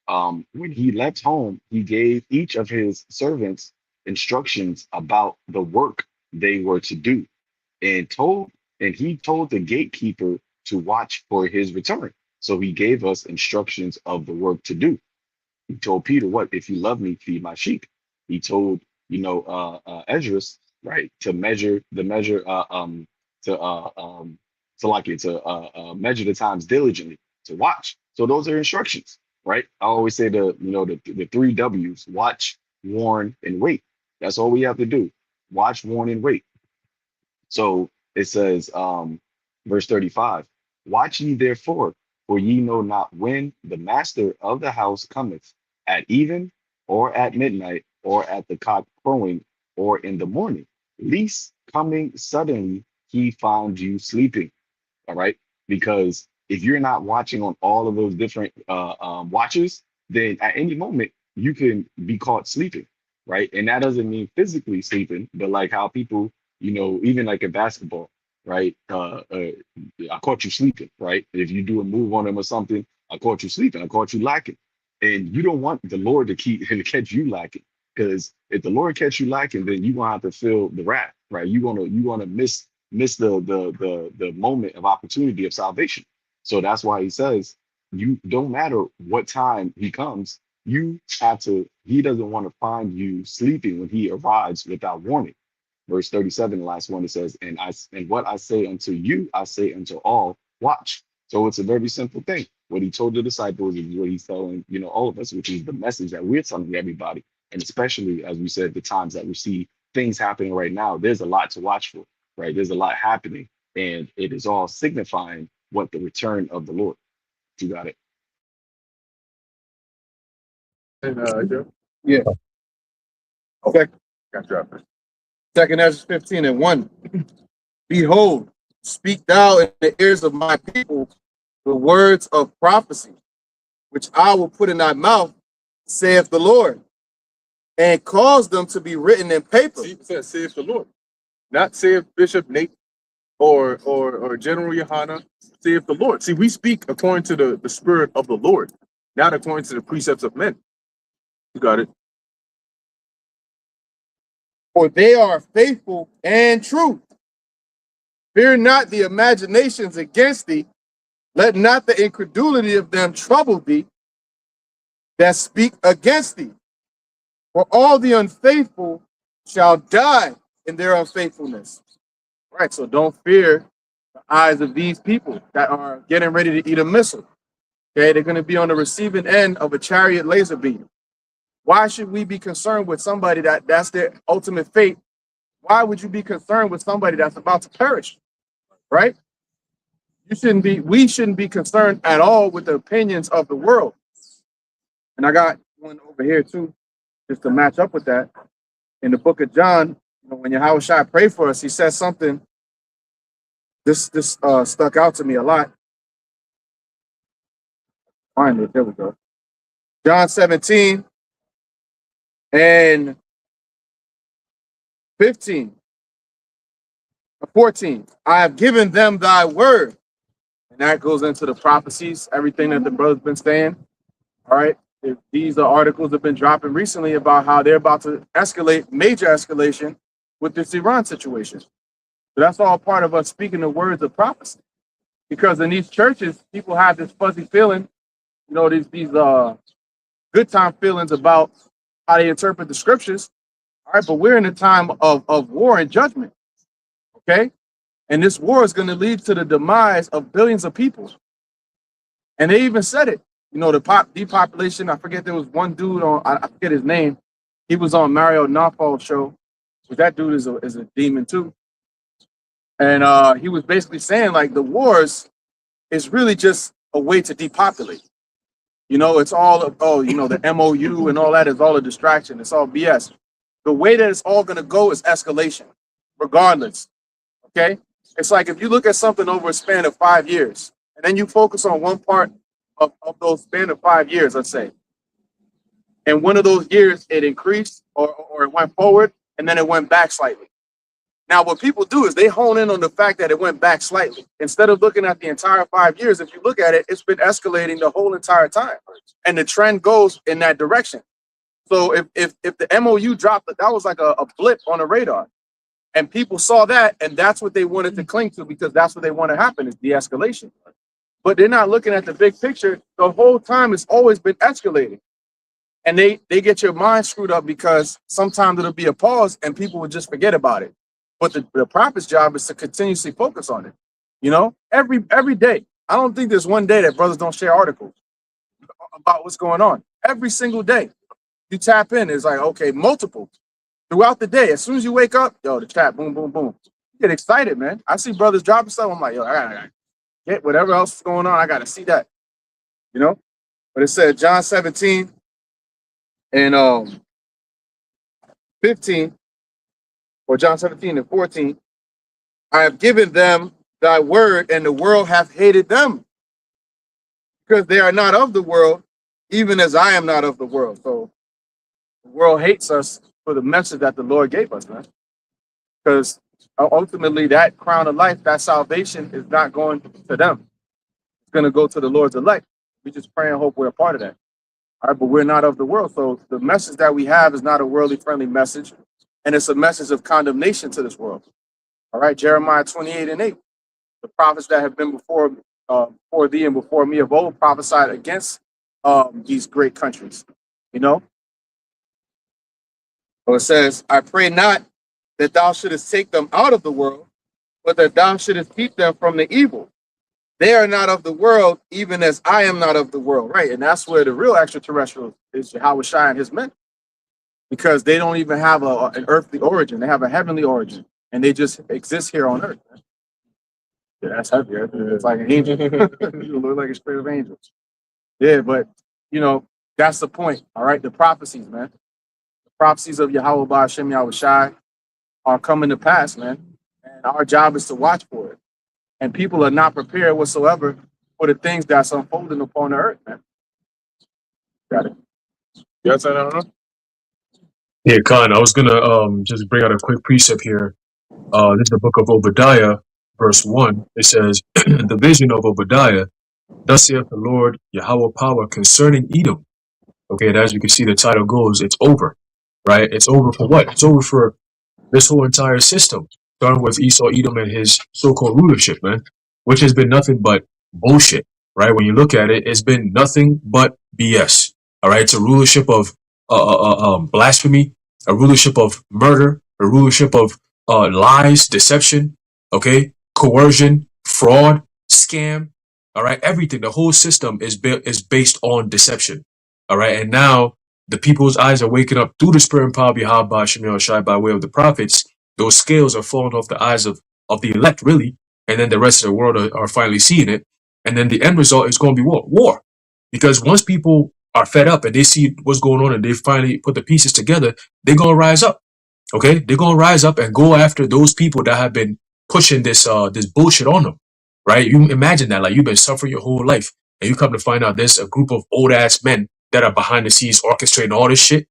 when he left home, he gave each of his servants instructions about the work they were to do, and he told the gatekeeper to watch for his return. So he gave us instructions of the work to do. He told Peter, what? If you love me, feed my sheep. He told, Esdras, right, to measure the measure, to measure the times diligently, to watch. So those are instructions, right? I always say the three W's: watch, warn, and wait. That's all we have to do. Watch, warn, and wait. So it says, verse 35, watch ye therefore, for ye know not when the master of the house cometh, at even, or at midnight, or at the cock crowing, or in the morning, least coming suddenly he found you sleeping. All right. Because if you're not watching on all of those different watches, then at any moment you can be caught sleeping. Right. And that doesn't mean physically sleeping, but like how people, even like in basketball, right? I caught you sleeping, right? If you do a move on them or something, I caught you sleeping, I caught you lacking. And you don't want the Lord to to catch you lacking. Because if the Lord catch you lacking, then you're gonna have to feel the wrath, right? You wanna miss the moment of opportunity of salvation. So that's why he says, you don't matter what time he comes, he doesn't want to find you sleeping when he arrives without warning. Verse 37, the last one, it says, and what I say unto you, I say unto all, watch. So it's a very simple thing. What he told the disciples is what he's telling, all of us, which is the message that we're telling everybody. And especially, as we said, the times that we see things happening right now, there's a lot to watch for, right? There's a lot happening, and it is all signifying what the return of the Lord. You got it. And Joe, Yeah. Okay. got you. Second Ezra 15 and 1. Behold, speak thou in the ears of my people the words of prophecy, which I will put in thy mouth, saith the Lord, and cause them to be written in paper. See, it says, saith the Lord, not saith Bishop Nate or General Yohana. Saith the Lord. See, we speak according to the spirit of the Lord, not according to the precepts of men. You got it. For they are faithful and true. Fear not the imaginations against thee. Let not the incredulity of them trouble thee that speak against thee. For all the unfaithful shall die in their unfaithfulness. Right, so don't fear the eyes of these people that are getting ready to eat a missile. Okay, they're going to be on the receiving end of a chariot laser beam. Why should we be concerned with somebody that's their ultimate fate? Why would you be concerned with somebody that's about to perish? Right? We shouldn't be concerned at all with the opinions of the world. And I got one over here too, just to match up with that. In the book of John, when Yahushua prayed for us, he says something. This stuck out to me a lot. Finally, there we go. John 17 and 15. 14. I have given them thy word. And that goes into the prophecies, everything that the brother's been saying. All right. These articles have been dropping recently about how they're about to escalate, major escalation with this Iran situation. So that's all part of us speaking the words of prophecy. Because in these churches, people have this fuzzy feeling, these good time feelings about how they interpret the scriptures. All right, but we're in a time of war and judgment. Okay? And this war is going to lead to the demise of billions of people. And they even said it. The depopulation. I forget, there was one dude on, I forget his name. He was on Mario Nawfal's show. But that dude is a demon too. And he was basically saying like the wars is really just a way to depopulate. It's all the MOU and all that is all a distraction. It's all BS. The way that it's all going to go is escalation, regardless. Okay? It's like if you look at something over a span of 5 years, and then you focus on one part of those span of 5 years, let's say, and one of those years it increased or it went forward, and then it went back slightly. Now, what people do is they hone in on the fact that it went back slightly. Instead of looking at the entire 5 years, if you look at it, it's been escalating the whole entire time. And the trend goes in that direction. So if the MOU dropped, that was like a blip on the radar. And people saw that, and that's what they wanted to cling to because that's what they want to happen is de-escalation. But they're not looking at the big picture. The whole time it's always been escalating. And they get your mind screwed up because sometimes it'll be a pause and people will just forget about it. But the prophet's job is to continuously focus on it. You know, every day. I don't think there's one day that brothers don't share articles about what's going on. Every single day. You tap in, it's like, okay, multiple. Throughout the day, as soon as you wake up, yo, the chat, boom, boom, boom. You get excited, man. I see brothers dropping stuff. I'm like, yo, I gotta get whatever else is going on. I gotta see that. You know? But it said John 17 and 15, or John 17 and 14, I have given them thy word, and the world hath hated them, because they are not of the world, even as I am not of the world. So the world hates us for the message that the Lord gave us, man. Because ultimately that crown of life, that salvation is not going to them. It's going to go to the Lord's elect. We just pray and hope we're a part of that. All right, but we're not of the world. So the message that we have is not a worldly friendly message. And it's a message of condemnation to this world. All right, Jeremiah 28 and 8. The prophets that have been before thee and before me of old prophesied against these great countries. You know? So it says, I pray not that thou shouldest take them out of the world, but that thou shouldest keep them from the evil. They are not of the world, even as I am not of the world. Right. And that's where the real extraterrestrial is Yahweh Shai and his men. Because they don't even have an earthly origin. They have a heavenly origin. And they just exist here on earth. Man. Yeah, that's heavy. Right? It's like an angel. You look like a spirit of angels. Yeah, but, you know, that's the point. All right. The prophecies, man. The prophecies of Yahweh Ba'ashem Yahweh Shai are coming to pass, man. And our job is to watch for it. And people are not prepared whatsoever for the things that's unfolding upon the earth, man. Got it. Yes, I don't know. Yeah, Khan, I was gonna just bring out a quick precept here. This is the book of Obadiah, verse 1. It says, the vision of Obadiah, thus saith the Lord Yahweh power concerning Edom. Okay, and as you can see, the title goes, it's over, right? It's over for what? It's over for this whole entire system, starting with Esau, Edom, and his so-called rulership, man, which has been nothing but bullshit, right? When you look at it, it's been nothing but BS, all right? It's a rulership of blasphemy, a rulership of murder, a rulership of lies, deception, okay, coercion, fraud, scam, all right? Everything, the whole system is based on deception, all right? And now the people's eyes are waking up through the spirit and power of Yahweh Shemel Shai by way of the prophets. Those scales are falling off the eyes of the elect, really. And then the rest of the world are finally seeing it. And then the end result is going to be what? War. Because once people are fed up and they see what's going on and they finally put the pieces together, they're going to rise up. Okay? They're going to rise up and go after those people that have been pushing this bullshit on them. Right? You imagine that, like you've been suffering your whole life and you come to find out there's a group of old ass men that are behind the scenes orchestrating all this shit.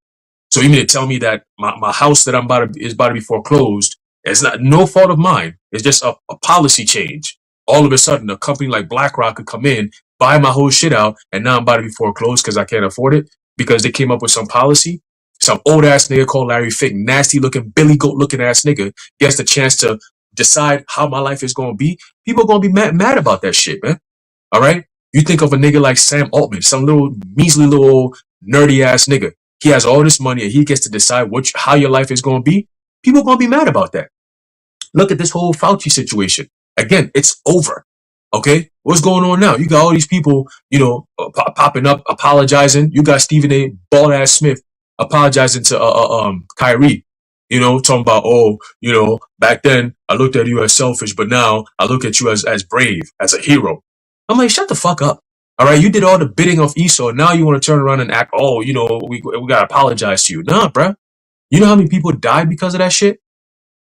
So you mean to tell me that my house that is about to be foreclosed, it's not no fault of mine. It's just a policy change. All of a sudden, a company like BlackRock could come in, buy my whole shit out, and now I'm about to be foreclosed because I can't afford it because they came up with some policy. Some old ass nigga called Larry Fink, nasty looking, Billy Goat looking ass nigga, gets the chance to decide how my life is going to be. People are going to be mad about that shit, man. All right? You think of a nigga like Sam Altman, some little measly little nerdy ass nigga. He has all this money and he gets to decide how your life is going to be. People are going to be mad about that. Look at this whole Fauci situation. Again, it's over. Okay? What's going on now? You got all these people, you know, popping up, apologizing. You got Stephen A. Bald-ass Smith apologizing to Kyrie. You know, talking about, oh, you know, back then I looked at you as selfish, but now I look at you as brave, as a hero. I'm like, shut the fuck up. All right, you did all the bidding of Esau. Now you want to turn around and act, oh, you know, we got to apologize to you. Nah, bruh. You know how many people died because of that shit?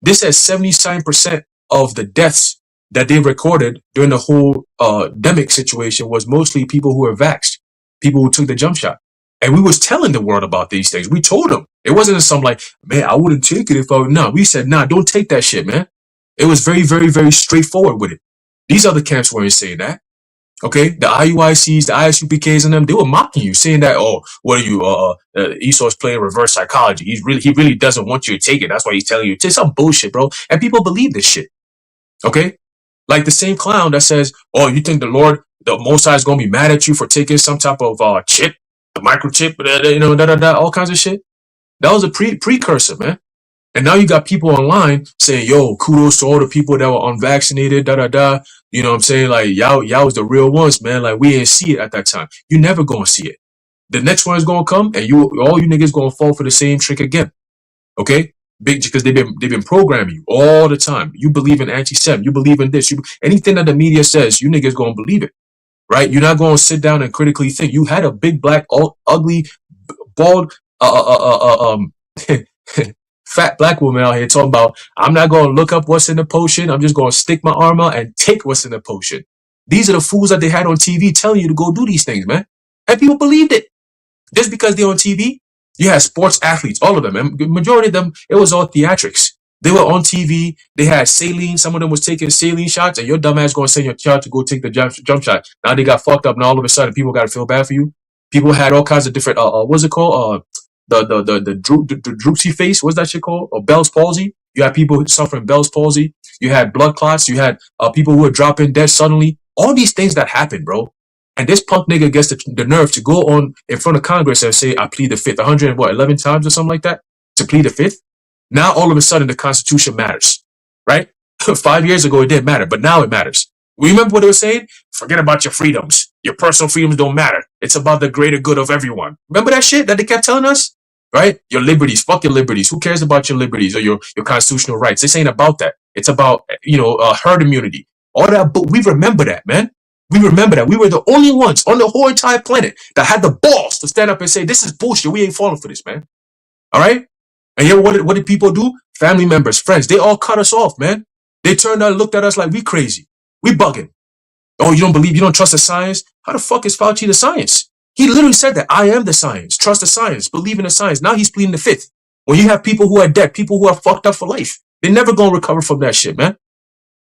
This says 77% of the deaths that they recorded during the whole demic situation was mostly people who were vaxxed, people who took the jump shot. And we was telling the world about these things. We told them. It wasn't some like, man, I wouldn't take it if I would. No, we said, nah, don't take that shit, man. It was very, very, very straightforward with it. These other camps weren't saying that. Okay, the IUICs, the ISUPKs, and them, they were mocking you, saying that, oh, what are you, Esau's playing reverse psychology. He really doesn't want you to take it. That's why he's telling you. It's some bullshit, bro. And people believe this shit. Okay, like the same clown that says, oh, you think the Most High is gonna be mad at you for taking some type of chip, a microchip, all kinds of shit. That was a precursor, man. And now you got people online saying, yo, kudos to all the people that were unvaccinated, You know what I'm saying? Like, y'all was the real ones, man. Like, we didn't see it at that time. You never gonna see it. The next one is gonna come, and all you niggas gonna fall for the same trick again. Okay? Because they've been programming you all the time. You believe in anti-Sem. You believe in this. Anything that the media says, you niggas gonna believe it. Right? You're not gonna sit down and critically think. You had a big, black, ugly, bald, fat black woman out here talking about, I'm not going to look up what's in the potion. I'm just going to stick my arm out and take what's in the potion. These are the fools that they had on TV telling you to go do these things, man. And people believed it. Just because they're on TV, you had sports athletes, all of them. And the majority of them, it was all theatrics. They were on TV. They had saline. Some of them was taking saline shots, and your dumbass going to send your child to go take the jump shot. Now they got fucked up, and all of a sudden people got to feel bad for you. People had all kinds of different, what's it called? The droopy face, what's that shit called? Or Bell's palsy. You had people suffering Bell's palsy. You had blood clots. You had people who were dropping dead suddenly. All these things that happen, bro. And this punk nigga gets the nerve to go on in front of Congress and say, I plead the fifth, 11 times or something like that, to plead the fifth. Now all of a sudden the Constitution matters, right? 5 years ago it didn't matter, but now it matters. Remember what they were saying? Forget about your freedoms. Your personal freedoms don't matter. It's about the greater good of everyone. Remember that shit that they kept telling us? Right? Your liberties, fuck your liberties. Who cares about your liberties or your constitutional rights? This ain't about that. It's about, herd immunity. All that, but we remember that, man. We remember that. We were the only ones on the whole entire planet that had the balls to stand up and say, this is bullshit. We ain't falling for this, man. All right? And you know what did people do? Family members, friends, they all cut us off, man. They turned out and looked at us like we crazy. We bugging. Oh, you don't trust the science? How the fuck is Fauci the science? He literally said that I am the science. Trust the science. Believe in the science. Now he's pleading the fifth. When you have people who are dead, people who are fucked up for life, they're never going to recover from that shit, man.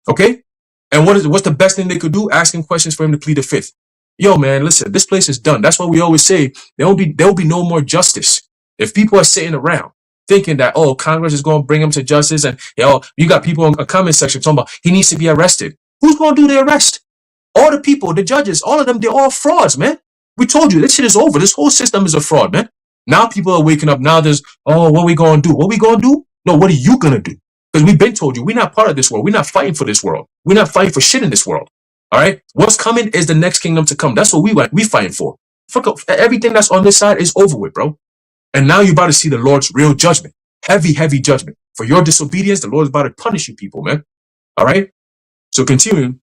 Okay? And what's the best thing they could do? Asking questions for him to plead the fifth. Yo, man, listen, this place is done. That's why we always say there will be no more justice. If people are sitting around thinking that, oh, Congress is going to bring him to justice, and you got people in a comment section talking about he needs to be arrested. Who's going to do the arrest? All the people, the judges, all of them, they're all frauds, man. We told you, this shit is over. This whole system is a fraud, man. Now people are waking up. Now there's, what are we going to do? What are we going to do? No, what are you going to do? Because we've been told you, we're not part of this world. We're not fighting for this world. We're not fighting for shit in this world. All right? What's coming is the next kingdom to come. That's what we fighting for. Fuck up. Everything that's on this side is over with, bro. And now you're about to see the Lord's real judgment. Heavy, heavy judgment. For your disobedience, the Lord is about to punish you people, man. All right? So continuing,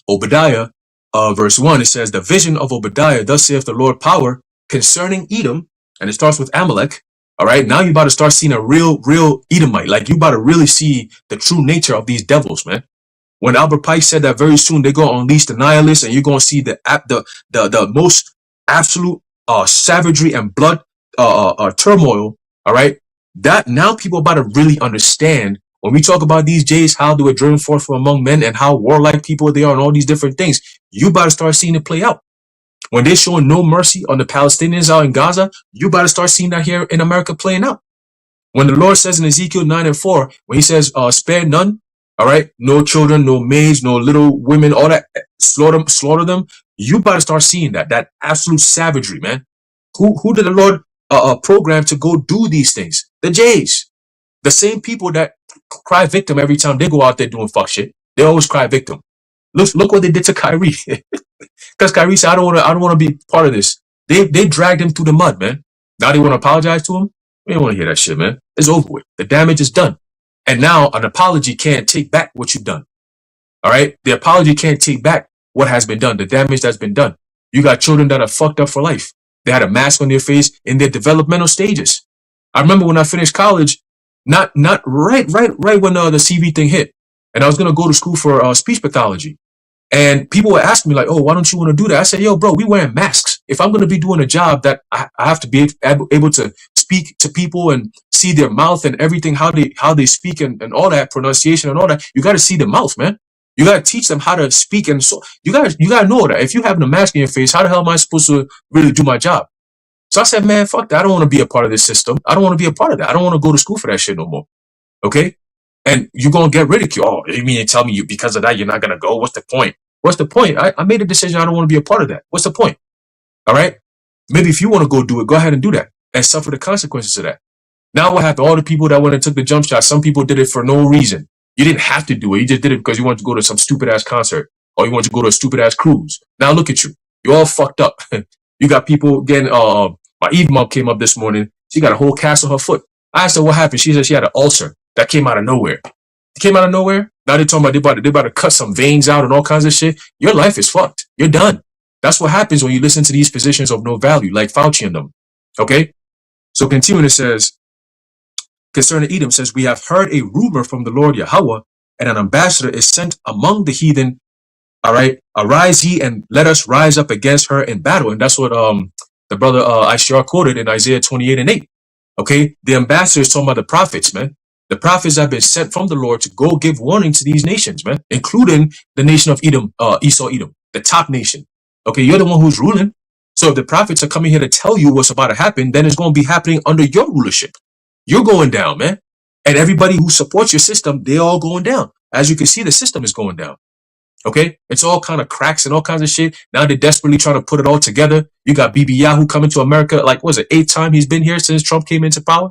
Obadiah, verse 1, it says, the vision of Obadiah, thus saith the Lord power, concerning Edom, and it starts with Amalek. All right, now you're about to start seeing a real Edomite. Like, you about to really see the true nature of these devils, man. When Albert Pike said that very soon they're going to unleash the nihilists, and you're going to see the most absolute savagery and blood turmoil. All right, that now people about to really understand. When we talk about these Jays, how they were driven forth from among men and how warlike people they are and all these different things, you about to start seeing it play out. When they're showing no mercy on the Palestinians out in Gaza, you about to start seeing that here in America playing out. When the Lord says in Ezekiel 9:4, when he says, spare none, all right, no children, no maids, no little women, all that, slaughter them, you about to start seeing that absolute savagery, man. Who did the Lord program to go do these things? The Jays. The same people that cry victim every time they go out there doing fuck shit. They always cry victim. Look what they did to Kyrie. Because Kyrie said, I don't want to be part of this. They dragged him through the mud, man. Now they want to apologize to him? We don't want to hear that shit, man. It's over with. The damage is done. And now an apology can't take back what you've done. All right? The apology can't take back what has been done, the damage that's been done. You got children that are fucked up for life. They had a mask on their face in their developmental stages. I remember when I finished college, not right when the CV thing hit. And I was going to go to school for speech pathology. And people were asking me like, oh, why don't you want to do that? I said, yo, bro, we wearing masks. If I'm going to be doing a job that I have to be able to speak to people and see their mouth and everything, how they speak and all that pronunciation and all that, you got to see the mouth, man. You gotta teach them how to speak, and so you gotta know that if you have a mask in your face, how the hell am I supposed to really do my job? So I said, man, fuck that. I don't want to be a part of this system. I don't want to be a part of that. I don't want to go to school for that shit no more. Okay? And you're gonna get ridiculed. Oh, you mean you tell me you because of that you're not gonna go? What's the point? What's the point? I made a decision. I don't want to be a part of that. What's the point? All right? Maybe if you want to go do it, go ahead and do that and suffer the consequences of that. Now what happened? All the people that went and took the jump shot, some people did it for no reason. You didn't have to do it. You just did it because you wanted to go to some stupid ass concert or you wanted to go to a stupid ass cruise. Now look at you. You're all fucked up. You got people getting, my Eve mom came up this morning. She got a whole cast on her foot. I asked her what happened. She said she had an ulcer that came out of nowhere. It came out of nowhere. Now they're talking about they about to cut some veins out and all kinds of shit. Your life is fucked. You're done. That's what happens when you listen to these physicians of no value, like Fauci and them. Okay? So continuing, it says, concerning Edom, says, we have heard a rumor from the Lord Yahweh, and an ambassador is sent among the heathen. All right, arise ye and let us rise up against her in battle. And that's what the brother Ishar quoted in Isaiah 28:8. Okay, the ambassador is talking about the prophets, man. The prophets have been sent from the Lord to go give warning to these nations, man, including the nation of Edom, Esau Edom, the top nation. Okay, you're the one who's ruling. So if the prophets are coming here to tell you what's about to happen, then it's going to be happening under your rulership. You're going down, man. And everybody who supports your system, they're all going down. As you can see, the system is going down. Okay? It's all kind of cracks and all kinds of shit. Now they're desperately trying to put it all together. You got Bibi Yahoo coming to America, like, what was it, 8th time he's been here since Trump came into power?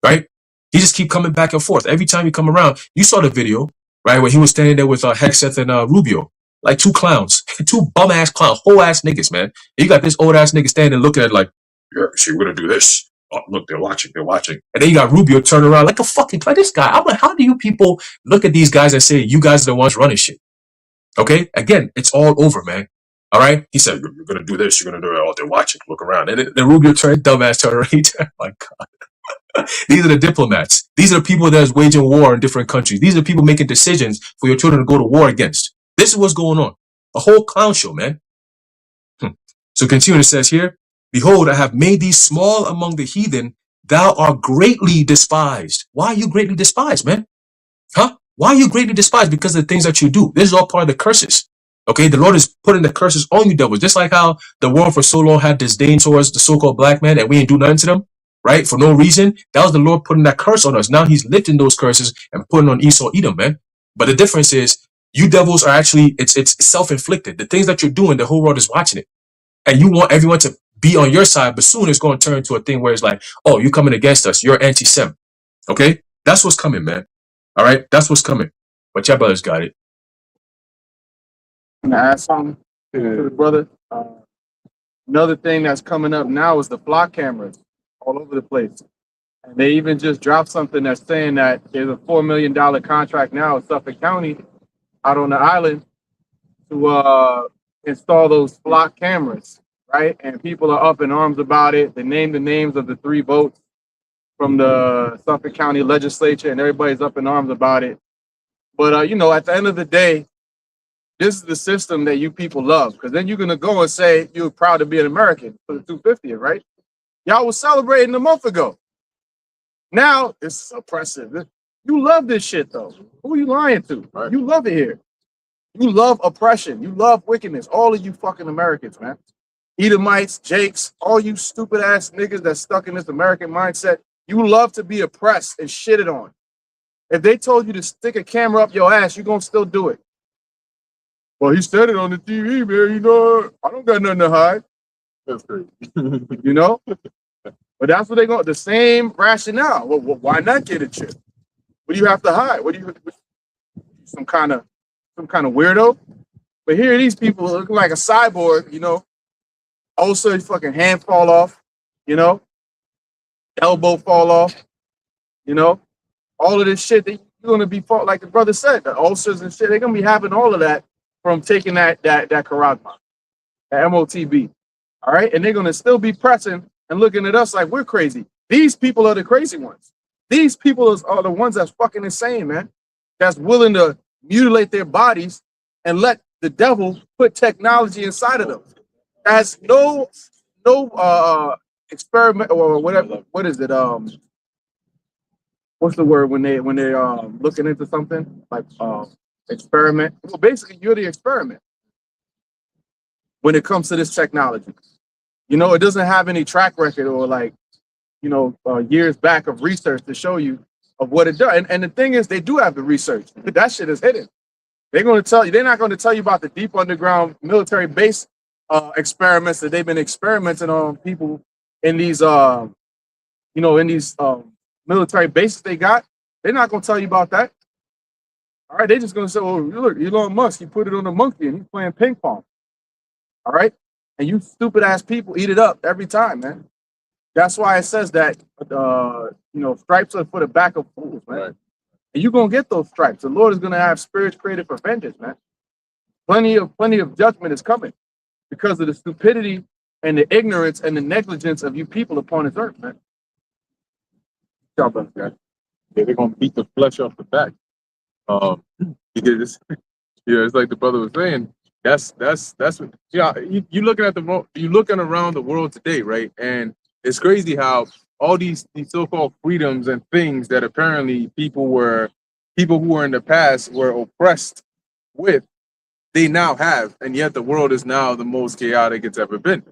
Right? He just keep coming back and forth. Every time you come around, you saw the video, right, where he was standing there with Hexeth and Rubio. Like two clowns. Two bum-ass clowns, whole-ass niggas, man. And you got this old-ass nigga standing looking at it like, yeah, see, we're going to do this. Oh, look, they're watching. And then you got Rubio turning around like a fucking, like this guy. I'm like, how do you people look at these guys and say, you guys are the ones running shit? Okay? Again, it's all over, man. All right? He said, you're going to do this. You're going to do it. Oh, they're watching. Look around. And then Rubio turned, dumbass turned around. My God. These are the diplomats. These are the people that's waging war in different countries. These are the people making decisions for your children to go to war against. This is what's going on. A whole clown show, man. So continuing, it says here, behold, I have made thee small among the heathen. Thou art greatly despised. Why are you greatly despised, man? Huh? Why are you greatly despised? Because of the things that you do. This is all part of the curses. Okay, the Lord is putting the curses on you devils. Just like how the world for so long had disdain towards the so-called black man and we ain't do nothing to them, right? For no reason. That was the Lord putting that curse on us. Now he's lifting those curses and putting on Esau Edom, man. But the difference is you devils are actually, it's self-inflicted. The things that you're doing, the whole world is watching it. And you want everyone to be on your side, but soon it's going to turn into a thing where it's like, oh, you're coming against us. You're anti-Sem. Okay? That's what's coming, man. All right? That's what's coming. But your brothers got it. Can I add something to the brother? Another thing that's coming up now is the flock cameras all over the place. And they even just dropped something that's saying that there's a $4 million contract now in Suffolk County out on the island to install those flock cameras, right? And people are up in arms about it. They named the names of the 3 votes from the Suffolk County legislature, and everybody's up in arms about it. But, you know, at the end of the day, this is the system that you people love, because then you're going to go and say you're proud to be an American for the 250th, right? Y'all was celebrating a month ago. Now it's oppressive. You love this shit, though. Who are you lying to? Right. You love it here. You love oppression. You love wickedness. All of you fucking Americans, man. Edomites, Jakes, all you stupid ass niggas that's stuck in this American mindset. You love to be oppressed and shitted on. If they told you to stick a camera up your ass, you're going to still do it. Well, he said it on the TV, man. You know, I don't got nothing to hide. That's crazy. You know? But that's what they go. The same rationale. Well, why not get a chip? What do you have to hide? What do you some kind of weirdo? But here these people looking like a cyborg, you know. Also, fucking hand fall off, you know. Elbow fall off, you know. All of this shit that you're gonna be fought, like the brother said, the ulcers and shit. They're gonna be having all of that from taking that Karazma, that MOTB. All right, and they're gonna still be pressing and looking at us like we're crazy. These people are the crazy ones. These people are the ones that's fucking insane, man. That's willing to mutilate their bodies and let the devil put technology inside of them. That's no experiment or whatever. What is it? What's the word when they're looking into something like experiment. Well, basically, you're the experiment when it comes to this technology. You know, it doesn't have any track record or like, you know, years back of research to show you of what it does. And the thing is, they do have the research. That shit is hidden. They're going to tell you. They're not going to tell you about the deep underground military base experiments that they've been experimenting on people in these, you know, in these military bases they got. They're not going to tell you about that. All right, they're just going to say, "Oh, look, Elon Musk, he put it on a monkey and he's playing ping pong." All right, and you stupid ass people eat it up every time, man. That's why it says that, you know, stripes are for the back of fools, man. Right. And you're gonna get those stripes. The Lord is gonna have spirits created for vengeance, man. Plenty of judgment is coming because of the stupidity and the ignorance and the negligence of you people upon this earth, man. Y'all brothers, guys. Yeah, they're gonna beat the flesh off the back. Because yeah, it's like the brother was saying. That's what, yeah. You looking at you looking around the world today, right? And it's crazy how all these so-called freedoms and things that apparently people who were in the past were oppressed with, they now have, and yet the world is now the most chaotic it's ever been.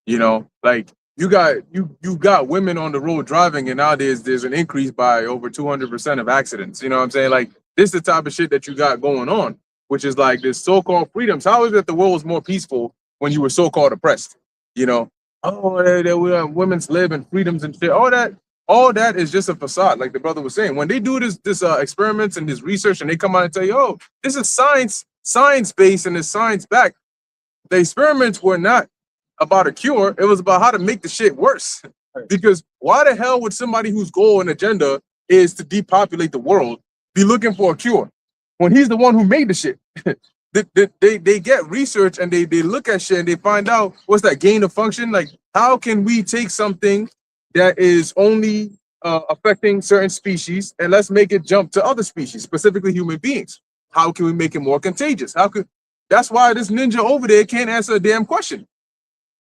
You know, like you got women on the road driving, and nowadays there's an increase by over 200% of accidents. You know what I'm saying? Like this is the type of shit that you got going on, which is like this so-called freedoms. How is it the world was more peaceful when you were so-called oppressed? You know, women's live and freedoms and shit. All that is just a facade, like the brother was saying. When they do this experiments and this research, and they come out and tell you, "Oh, this is science based and it's science backed," the experiments were not about a cure. It was about how to make the shit worse. Because why the hell would somebody whose goal and agenda is to depopulate the world be looking for a cure when he's the one who made the shit? They get research and they look at shit and they find out what's that gain of function. Like, how can we take something that is only affecting certain species and let's make it jump to other species, specifically human beings? How can we make it more contagious? That's why this ninja over there can't answer a damn question.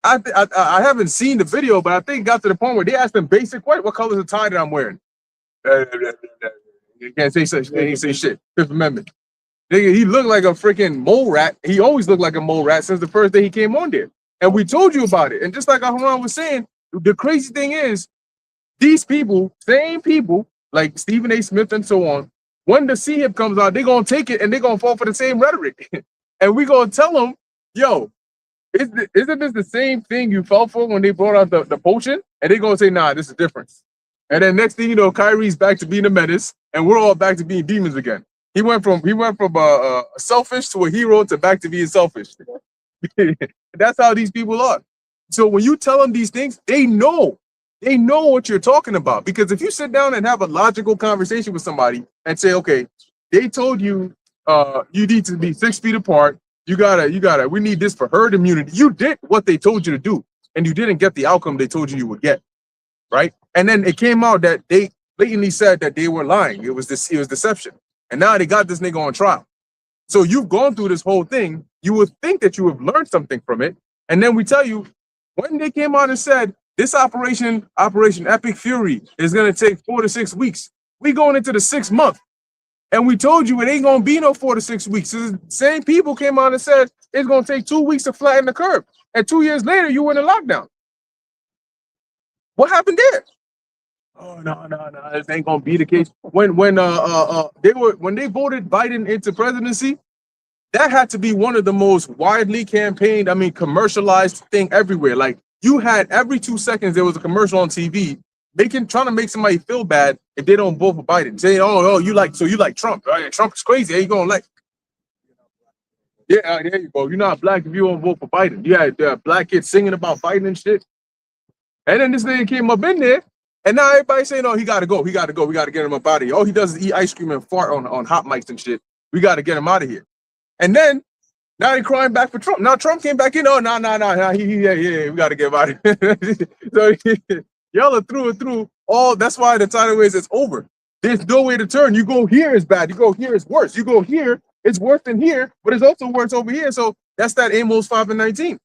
I haven't seen the video, but I think it got to the point where they asked him basic question: "What color is the tie that I'm wearing?" You can't say such. They ain't say shit. Fifth Amendment. He looked like a freaking mole rat. He always looked like a mole rat since the first day he came on there. And we told you about it. And just like Aharon was saying, the crazy thing is, these people, same people, like Stephen A. Smith and so on, when the C-Hip comes out, they're going to take it and they're going to fall for the same rhetoric. And we're going to tell them, yo, isn't this the same thing you fell for when they brought out the potion? And they're going to say, nah, this is different. And then next thing you know, Kyrie's back to being a menace, and we're all back to being demons again. He went from a selfish to a hero to back to being selfish. That's how these people are. So when you tell them these things, they know what you're talking about. Because if you sit down and have a logical conversation with somebody and say, okay, they told you you need to be 6 feet apart. You gotta, we need this for herd immunity. You did what they told you to do, and you didn't get the outcome they told you would get. Right? And then it came out that they blatantly said that they were lying. It was deception. And now they got this nigga on trial. So you've gone through this whole thing. You would think that you have learned something from it. And then we tell you, when they came out and said, this Operation Epic Fury is going to take 4 to 6 weeks. We going into the 6th month. And we told you it ain't going to be no 4 to 6 weeks. So the same people came out and said, it's going to take 2 weeks to flatten the curve. And 2 years later, you were in a lockdown. What happened there? Oh no, this ain't gonna be the case. When they voted Biden into presidency, that had to be one of the most widely campaigned, commercialized thing everywhere. Like you had every 2 seconds there was a commercial on TV trying to make somebody feel bad if they don't vote for Biden. Saying, oh, you like Trump. Right? Trump is crazy. How you gonna like? Yeah, there you go. You're not black if you don't vote for Biden. You had black kids singing about Biden and shit. And then this nigga came up in there. And now everybody's saying, oh, he got to go. We got to get him up out of here. All he does is eat ice cream and fart on hot mics and shit. We got to get him out of here. And then, now they're crying back for Trump. Now Trump came back in. Oh, no. We got to get him out of here. So y'all are through and through. That's why the title is it's over. There's no way to turn. You go here is bad. You go here is worse. You go here, it's worse than here, but it's also worse over here. So that's that Amos 5:19,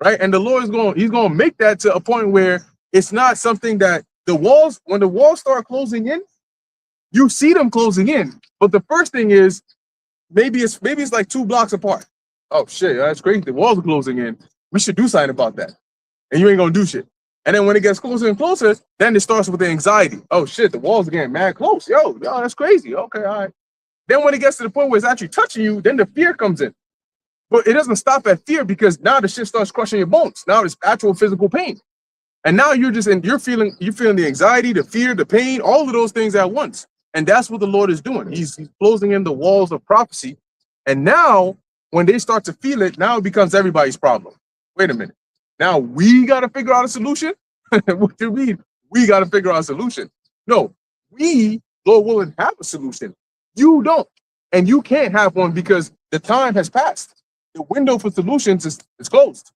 right? And the Lord he's going to make that to a point where it's not something that when the walls start closing in, you see them closing in. But the first thing is maybe it's like 2 blocks apart. Oh shit, that's crazy. The walls are closing in. We should do something about that. And you ain't gonna do shit. And then when it gets closer and closer, then it starts with the anxiety. Oh shit, the walls are getting mad close. Yo, that's crazy. Okay, all right. Then when it gets to the point where it's actually touching you, then the fear comes in. But it doesn't stop at fear because now the shit starts crushing your bones. Now it's actual physical pain. And now you're feeling the anxiety, the fear, the pain, all of those things at once. And that's what the Lord is doing. He's closing in the walls of prophecy. And now when they start to feel it, now it becomes everybody's problem. Wait a minute. Now we got to figure out a solution? What do you mean? We got to figure out a solution. No, we, Lord willing, have a solution. You don't. And you can't have one because the time has passed. The window for solutions is closed.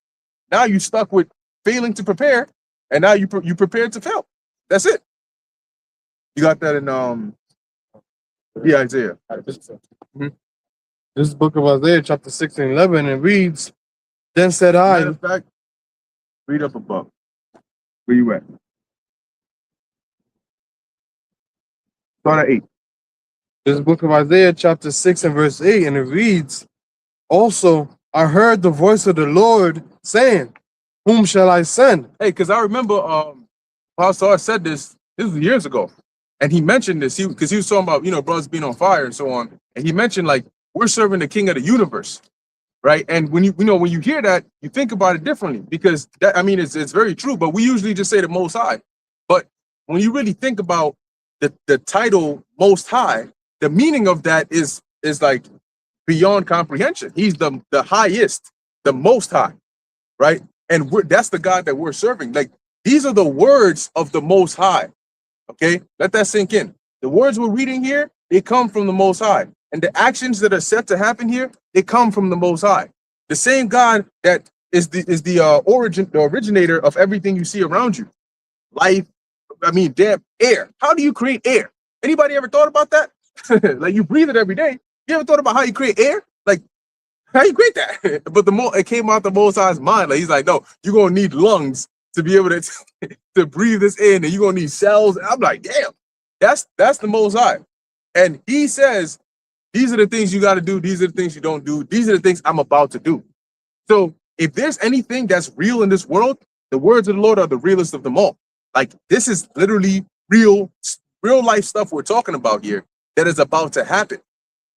Now you're stuck with failing to prepare, and now you prepared to fail. That's it. You got that in Isaiah. This book of Isaiah, chapter 6 and 11, it reads, Then said Matter I, of fact, read up above. Where you at? Start at 8. this book of Isaiah, chapter 6 and verse 8, and it reads, Also, I heard the voice of the Lord saying, Whom shall I send? Hey, because I remember Pastor said this was years ago, and he mentioned this because he was talking about brothers being on fire and so on, and he mentioned like we're serving the King of the universe, right? And when you hear that, you think about it differently because that it's very true, but we usually just say the Most High. But when you really think about the title Most High, the meaning of that is like beyond comprehension. He's the highest, the Most High, right? And that's the God that we're serving. Like these are the words of the Most High. Okay, let that sink in. The words we're reading here, they come from the Most High, and the actions that are set to happen here, they come from the Most High. The same God that is the originator of everything you see around you. Life, damn, air. How do you create air? Anybody ever thought about that? Like you breathe it every day. You ever thought about how you create air? Like how you create that? But it came out the Most High's mind. Like he's like, no, you're gonna need lungs to be able to breathe this in, and you're gonna need cells. And I'm like, damn, that's the Most High. And he says, these are the things you got to do. These are the things you don't do. These are the things I'm about to do. So if there's anything that's real in this world, the words of the Lord are the realest of them all. Like this is literally real life stuff we're talking about here that is about to happen.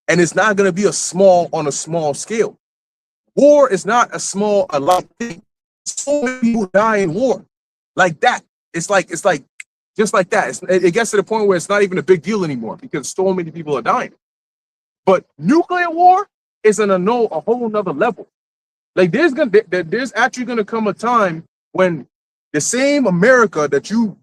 And it's not going to be on a small scale. War is not a light thing. So many people die in war like that. It's like just like that. It gets to the point where it's not even a big deal anymore because so many people are dying. But nuclear war is a whole nother level. Like there's actually gonna come a time when the same America that you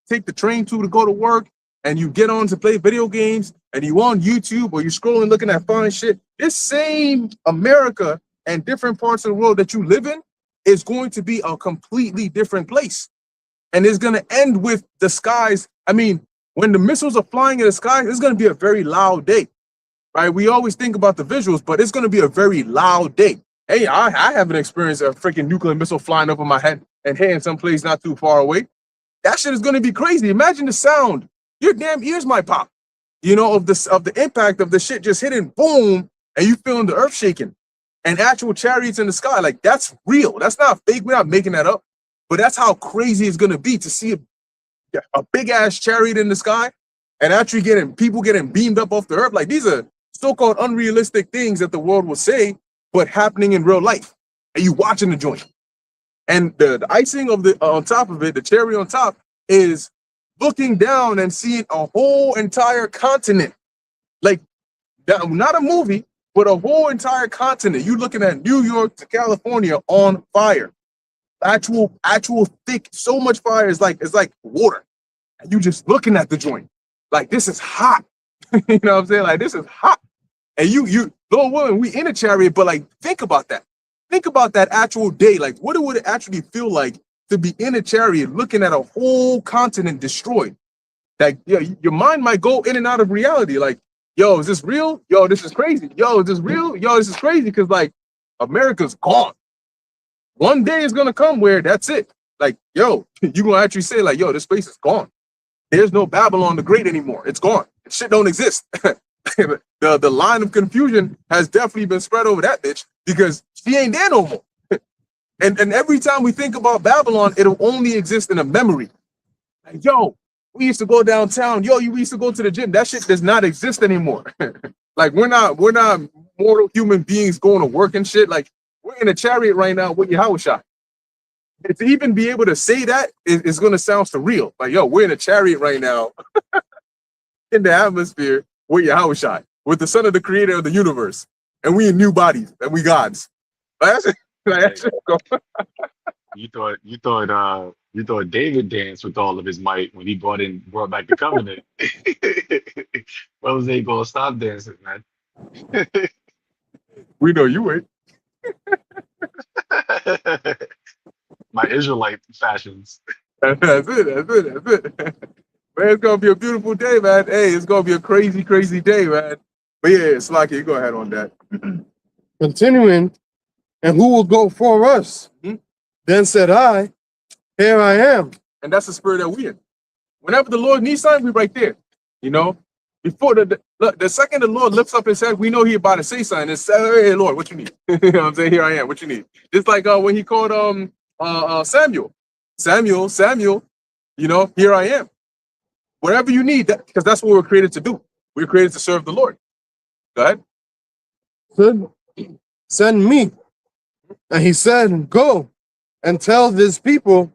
take the train to go to work and you get on to play video games and you on YouTube or you're scrolling looking at fun shit, this same America and different parts of the world that you live in is going to be a completely different place. And it's going to end with the skies. When the missiles are flying in the sky, it's going to be a very loud day, right? We always think about the visuals, but it's going to be a very loud day. Hey, I haven't experienced a freaking nuclear missile flying over my head and hitting someplace not too far away. That shit is going to be crazy. Imagine the sound. Your damn ears might pop, of the impact of the shit just hitting, boom, and you feeling the earth shaking. And actual chariots in the sky, like that's real. That's not fake. We're not making that up. But that's how crazy it's gonna be to see a big ass chariot in the sky and actually people getting beamed up off the earth. Like these are so-called unrealistic things that the world will say, but happening in real life. And you watching the joint. And the icing of on top of it, the cherry on top, is looking down and seeing a whole entire continent. Like not a movie, but a whole entire continent. You looking at New York to California on fire. Actual thick, so much fire it's like water. And you just looking at the joint. Like this is hot. You know what I'm saying? Like this is hot. And you Lord willing, we in a chariot, but like think about that. Think about that actual day. Like what would it actually feel like to be in a chariot looking at a whole continent destroyed? Like your mind might go in and out of reality. Like, yo, is this real? Yo, this is crazy. Yo, is this real? Yo, this is crazy because like America's gone. One day is gonna come where that's it. Like, yo, you gonna actually say like, yo, this place is gone. There's no Babylon the Great anymore. It's gone. Shit don't exist. the line of confusion has definitely been spread over that bitch because she ain't there no more. And every time we think about Babylon, it'll only exist in a memory. Like, yo, we used to go downtown. Yo, we used to go to the gym. That shit does not exist anymore. Like we're not mortal human beings going to work and shit. Like we're in a chariot right now with Yahweh Shai. And to even be able to say that is going to sound surreal. Like, yo, we're in a chariot right now in the atmosphere with Yahweh Shai, with the son of the creator of the universe. And we in new bodies and we gods. Like, that's just You thought David danced with all of his might when he brought back the covenant. Brothers ain't gonna stop dancing, man. we know you ain't. My Israelite fashions. That's it. Man, it's gonna be a beautiful day, man. Hey, it's gonna be a crazy, crazy day, man. But yeah, Slaki, you go ahead on that. Continuing, and who will go for us? Mhm. Then said I, here I am. And that's the spirit that we in. Whenever the Lord needs something, we right there. You know, before the second the Lord lifts up his head, we know he about to say something and say, hey, Lord, what you need? You know what I'm saying? Here I am. What you need? Just like when he called Samuel, you know, here I am. Whatever you need, because that's what we're created to do. We're created to serve the Lord. Go ahead. Send me. And he said, go and tell this people,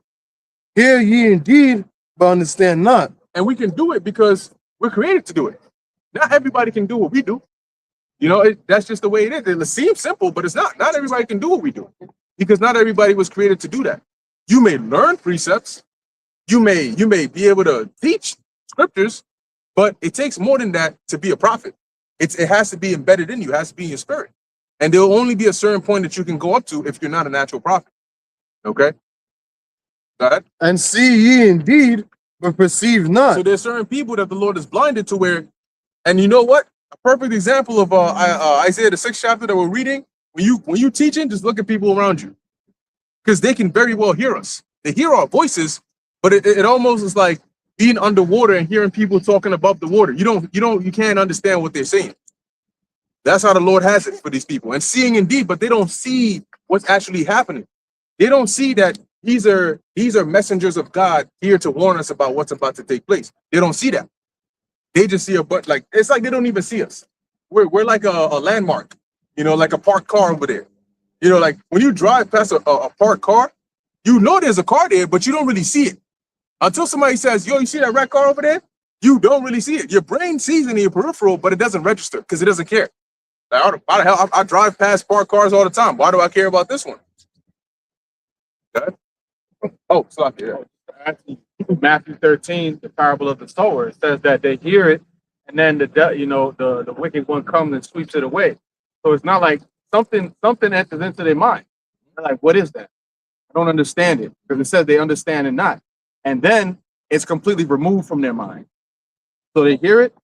hear ye indeed, but understand not. And we can do it because we're created to do it. Not everybody can do what we do. You know, that's just the way it is. It seems simple, but it's not. Not everybody can do what we do because not everybody was created to do that. You may learn precepts. You may be able to teach scriptures, but it takes more than that to be a prophet. It has to be embedded in you. It has to be in your spirit. And there'll only be a certain point that you can go up to if you're not a natural prophet. Okay? Go ahead. And see ye indeed, but perceive not. So there's certain people that the Lord is blinded to where, and you know what? A perfect example of Isaiah the 6th chapter that we're reading, when you teaching, just look at people around you. Because they can very well hear us. They hear our voices, but it almost is like being underwater and hearing people talking above the water. You can't understand what they're saying. That's how the Lord has it for these people. And seeing indeed, but they don't see what's actually happening. They don't see that these are messengers of God here to warn us about what's about to take place. They don't see that. They just see it's like they don't even see us. We're like a landmark, you know, like a parked car over there. You know, like when you drive past a parked car, you know there's a car there, but you don't really see it. Until somebody says, yo, you see that red car over there? You don't really see it. Your brain sees it in your peripheral, but it doesn't register because it doesn't care. Like, why the hell? I drive past parked cars all the time. Why do I care about this one? Okay. Oh, stop it. Matthew 13, the parable of the sower, it says that they hear it, and then the wicked one comes and sweeps it away. So it's not like something enters into their mind. They're like, what is that? I don't understand it, because it says they understand it not, and then it's completely removed from their mind. So they hear it,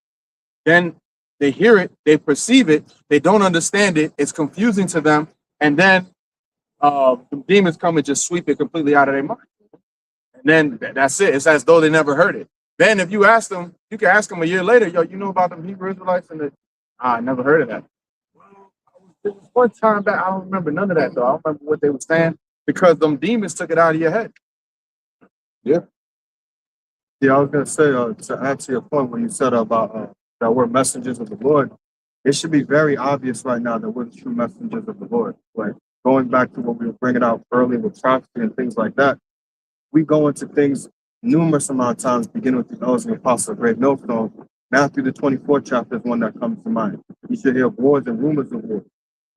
then they hear it, they perceive it, they don't understand it, it's confusing to them, and then the demons come and just sweep it completely out of their mind. And then that's it. It's as though they never heard it. Then if you ask them, you can ask them a year later, yo, you know about the Hebrew Israelites? And I never heard of that. Well, there was one time back, I don't remember none of that, though. I don't remember what they were saying because them demons took it out of your head. Yeah, I was going to say, to add to your point when you said about that we're messengers of the Lord, it should be very obvious right now that we're the true messengers of the Lord. Like going back to what we were bringing out earlier with prophecy and things like that, we go into things numerous amount of times, beginning with the Elders and Apostles of Great Millstone. Matthew the 24th chapter is one that comes to mind. You should hear wars and rumors of wars.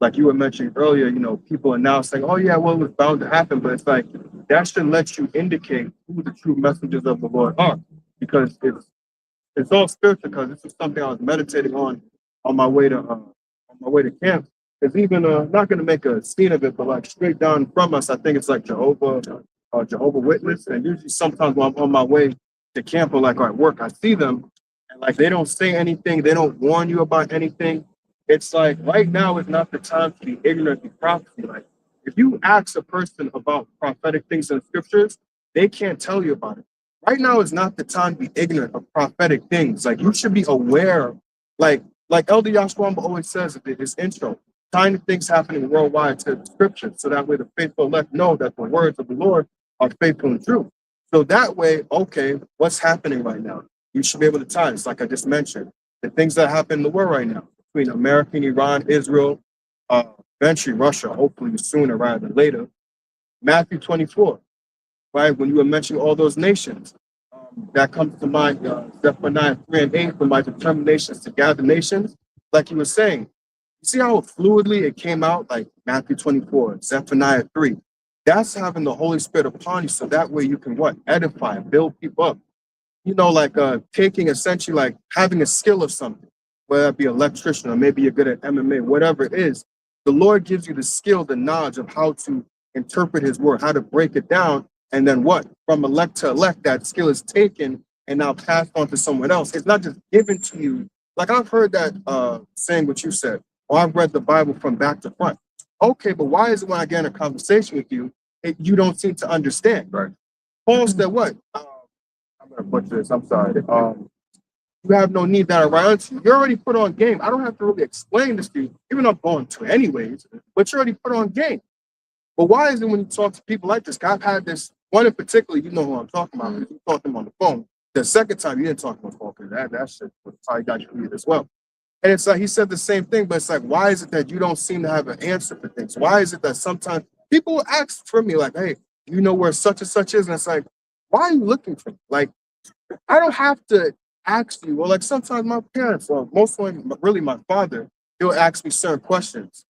Like you were mentioning earlier, you know, people are now saying, oh yeah, well, it was bound to happen, but it's like, that should let you indicate who the true messengers of the Lord are, because it's all spiritual, because this is something I was meditating on my way to camp. It's even not going to make a scene of it, but like straight down from us, I think it's like Jehovah Witness. And usually sometimes when I'm on my way to camp or like at work, I see them and like they don't say anything, they don't warn you about anything. It's like right now is not the time to be ignorant of prophecy. Like if you ask a person about prophetic things in the scriptures, they can't tell you about it. Right now is not the time to be ignorant of prophetic things. Like you should be aware, like like Elder Yashwamba always says in his intro, tiny things happening worldwide to the scripture, so that way the faithful elect know that the words of the Lord are faithful and true. So that way, okay, what's happening right now? You should be able to tie this, like I just mentioned, the things that happen in the world right now between America and Iran, Israel, eventually Russia, hopefully sooner rather than later. Matthew 24, right? When you were mentioning all those nations, that comes to mind, Zephaniah 3 and 8, for my determinations to gather nations. Like you were saying, you see how fluidly it came out, like Matthew 24, Zephaniah 3. That's having the Holy Spirit upon you, so that way you can what? Edify, build people up. You know, like taking essentially like having a skill of something, whether it be electrician or maybe you're good at MMA, whatever it is. The Lord gives you the skill, the knowledge of how to interpret his word, how to break it down. And then what? From elect to elect, that skill is taken and now passed on to someone else. It's not just given to you. Like I've heard that saying what you said, or I've read the Bible from back to front. Okay, but why is it when I get in a conversation with you, you don't seem to understand? Right. Paul said what? I'm gonna butcher this. I'm sorry. You have no need that around you. You're already put on game. I don't have to really explain this to you, even though I'm going to anyways. But you're already put on game. But why is it when you talk to people like this? I've had this one in particular. You know who I'm talking about. You talked to him on the phone. The second time you didn't talk on the phone because that shit was probably got you weird as well. And it's like he said the same thing, but it's like, why is it that you don't seem to have an answer for things? Why is it that sometimes people will ask for me, like, hey, you know where such and such is? And it's like, why are you looking for me? Like, I don't have to ask you. Or like sometimes my parents, or mostly really my father, he'll ask me certain questions.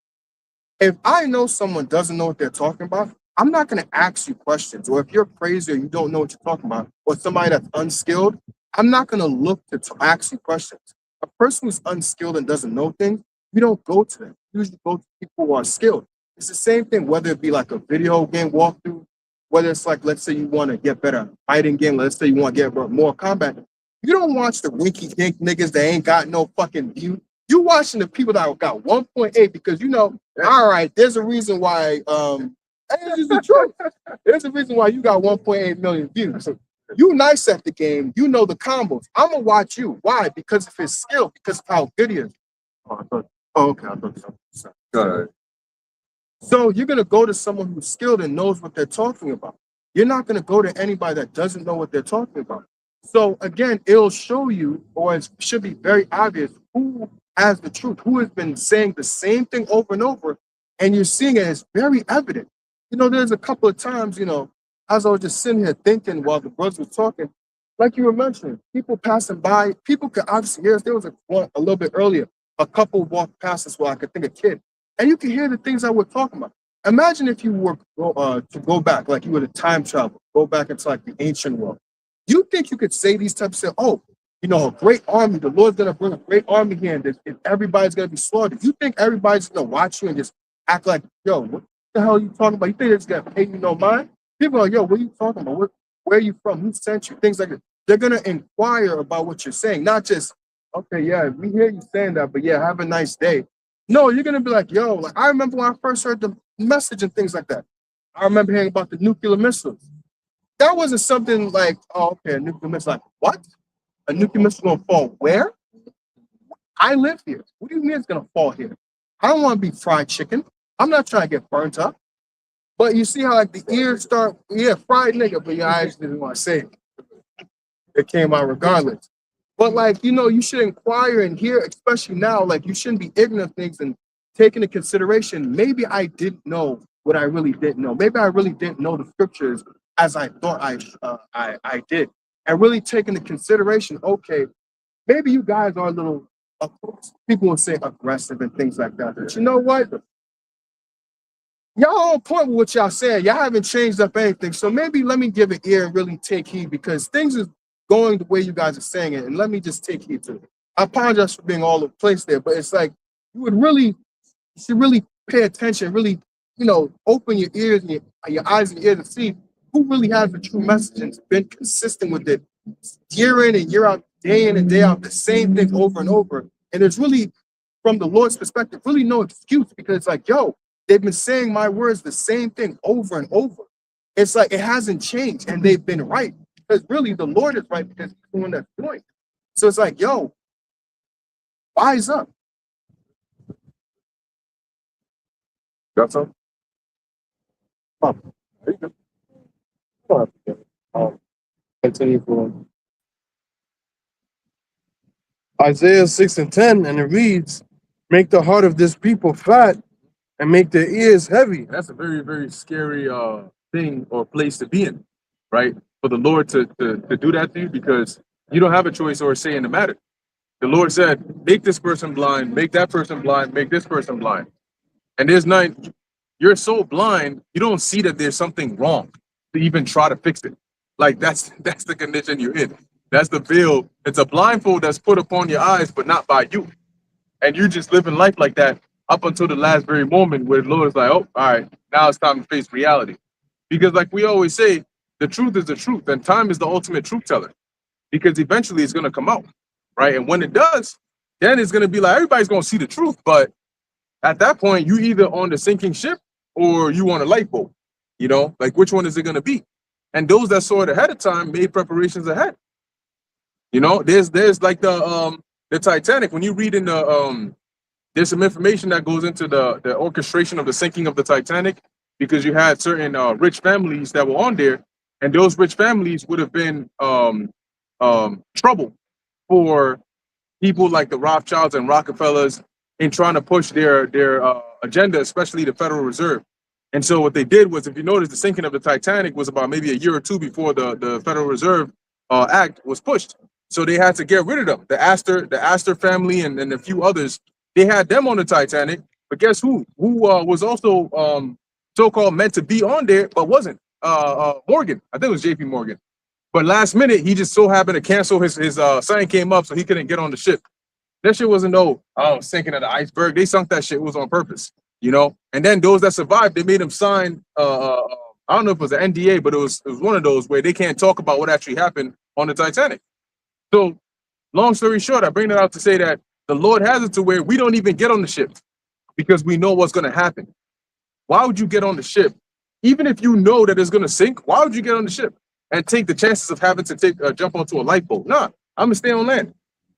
If I know someone doesn't know what they're talking about, I'm not going to ask you questions. Or if you're crazy or you don't know what you're talking about, or somebody that's unskilled, I'm not going to look to ask you questions. A person who's unskilled and doesn't know things, we don't go to them. We usually go to people who are skilled. It's the same thing, whether it be like a video game walkthrough, whether it's like, let's say you want to get better at fighting game, let's say you want to get more combat. You don't watch the winky dink niggas that ain't got no fucking view. You watching the people that got 1.8 because you know, all right, there's a reason why, and this is the truth. There's a reason why you got 1.8 million views. So you nice at the game, you know the combos. I'm gonna watch you. Why? Because of his skill, because of how good he is. Okay, I thought so. Good. So you're gonna go to someone who's skilled and knows what they're talking about. You're not gonna go to anybody that doesn't know what they're talking about. So again, it'll show you, or it should be very obvious, who has the truth, who has been saying the same thing over and over, and you're seeing it as very evident. You know, there's a couple of times, you know, as I was just sitting here thinking while the brothers were talking, like you were mentioning, people passing by, people could obviously hear us. There was one a little bit earlier, a couple walked past us while I could think a kid, and you can hear the things that we're talking about. Imagine if you were to go back, like you were to time travel, go back into like the ancient world. You think you could say these types of, oh, you know, a great army, the Lord's going to bring a great army here, and everybody's going to be slaughtered. You think everybody's going to watch you and just act like, yo, what the hell are you talking about? You think it's going to pay you no mind? People are, yo, what are you talking about? Where are you from? Who sent you? Things like that. They're going to inquire about what you're saying, not just, okay, yeah, we hear you saying that, but yeah, have a nice day. No, you're going to be like, yo, like I remember when I first heard the message and things like that. I remember hearing about the nuclear missiles. That wasn't something like, oh, okay, a nuclear missile. Like, what? A nuclear missile going to fall where? I live here. What do you mean it's going to fall here? I don't want to be fried chicken. I'm not trying to get burnt up. But you see how like the ears start, yeah, fried nigga, but your eyes didn't want to say it. It came out regardless. But like, you know, you should inquire and hear, especially now, like you shouldn't be ignorant of things and take into consideration, maybe I didn't know what I really didn't know. Maybe I really didn't know the scriptures as I thought I did. And really take into consideration, okay, maybe you guys are a little, people will say aggressive and things like that. But you know what? Y'all on point with what y'all saying. Y'all haven't changed up anything. So maybe let me give an ear and really take heed because things is going the way you guys are saying it. And let me just take heed to it. I apologize for being all over the place there, but it's like you should really pay attention, really, you know, open your ears and your eyes and your ears to see who really has the true message and been consistent with it year in and year out, day in and day out, the same thing over and over. And there's really, from the Lord's perspective, really no excuse because it's like, yo, they've been saying my words the same thing over and over. It's like it hasn't changed and they've been right. Because really the Lord is right because he's the one that's doing it. So it's like, yo, Wise up. Got some? There you go. You don't have to get it. Continue for Isaiah 6 and 10, and it reads, "Make the heart of this people fat and make their ears heavy." And that's a very, very scary thing or place to be in, right? For the Lord to do that to you, because you don't have a choice or a say in the matter. The Lord said, make this person blind, make that person blind, make this person blind. And there's none, you're so blind, you don't see that there's something wrong to even try to fix it. Like that's the condition you're in. That's the veil. It's a blindfold that's put upon your eyes, but not by you. And you just living life like that up until the last very moment where the Lord is like, oh, all right, now it's time to face reality. Because like we always say, the truth is the truth, and time is the ultimate truth teller. Because eventually it's gonna come out, right? And when it does, then it's gonna be like everybody's gonna see the truth. But at that point, you either on the sinking ship or you on a lifeboat. You know, like which one is it gonna be? And those that saw it ahead of time made preparations ahead. You know, there's like the Titanic. When you read in the there's some information that goes into the orchestration of the sinking of the Titanic, because you had certain rich families that were on there, and those rich families would have been trouble for people like the Rothschilds and Rockefellers in trying to push their agenda, especially the Federal Reserve. And so what they did was, if you notice, the sinking of the Titanic was about maybe a year or two before the Federal Reserve Act was pushed. So they had to get rid of them. The Astor family and a few others, they had them on the Titanic. But guess who? Who was also so-called meant to be on there, but wasn't? Morgan. I think it was J.P. Morgan. But last minute, he just so happened to cancel his sign came up, so he couldn't get on the ship. That shit wasn't sinking of the iceberg. They sunk that shit. It was on purpose, you know. And then those that survived, they made them sign. I don't know if it was an NDA, but it was one of those where they can't talk about what actually happened on the Titanic. So, long story short, I bring that out to say that the Lord has it to where we don't even get on the ship because we know what's going to happen. Why would you get on the ship, even if you know that it's going to sink? Why would you get on the ship and take the chances of having to jump onto a lifeboat? Nah, I'm gonna stay on land.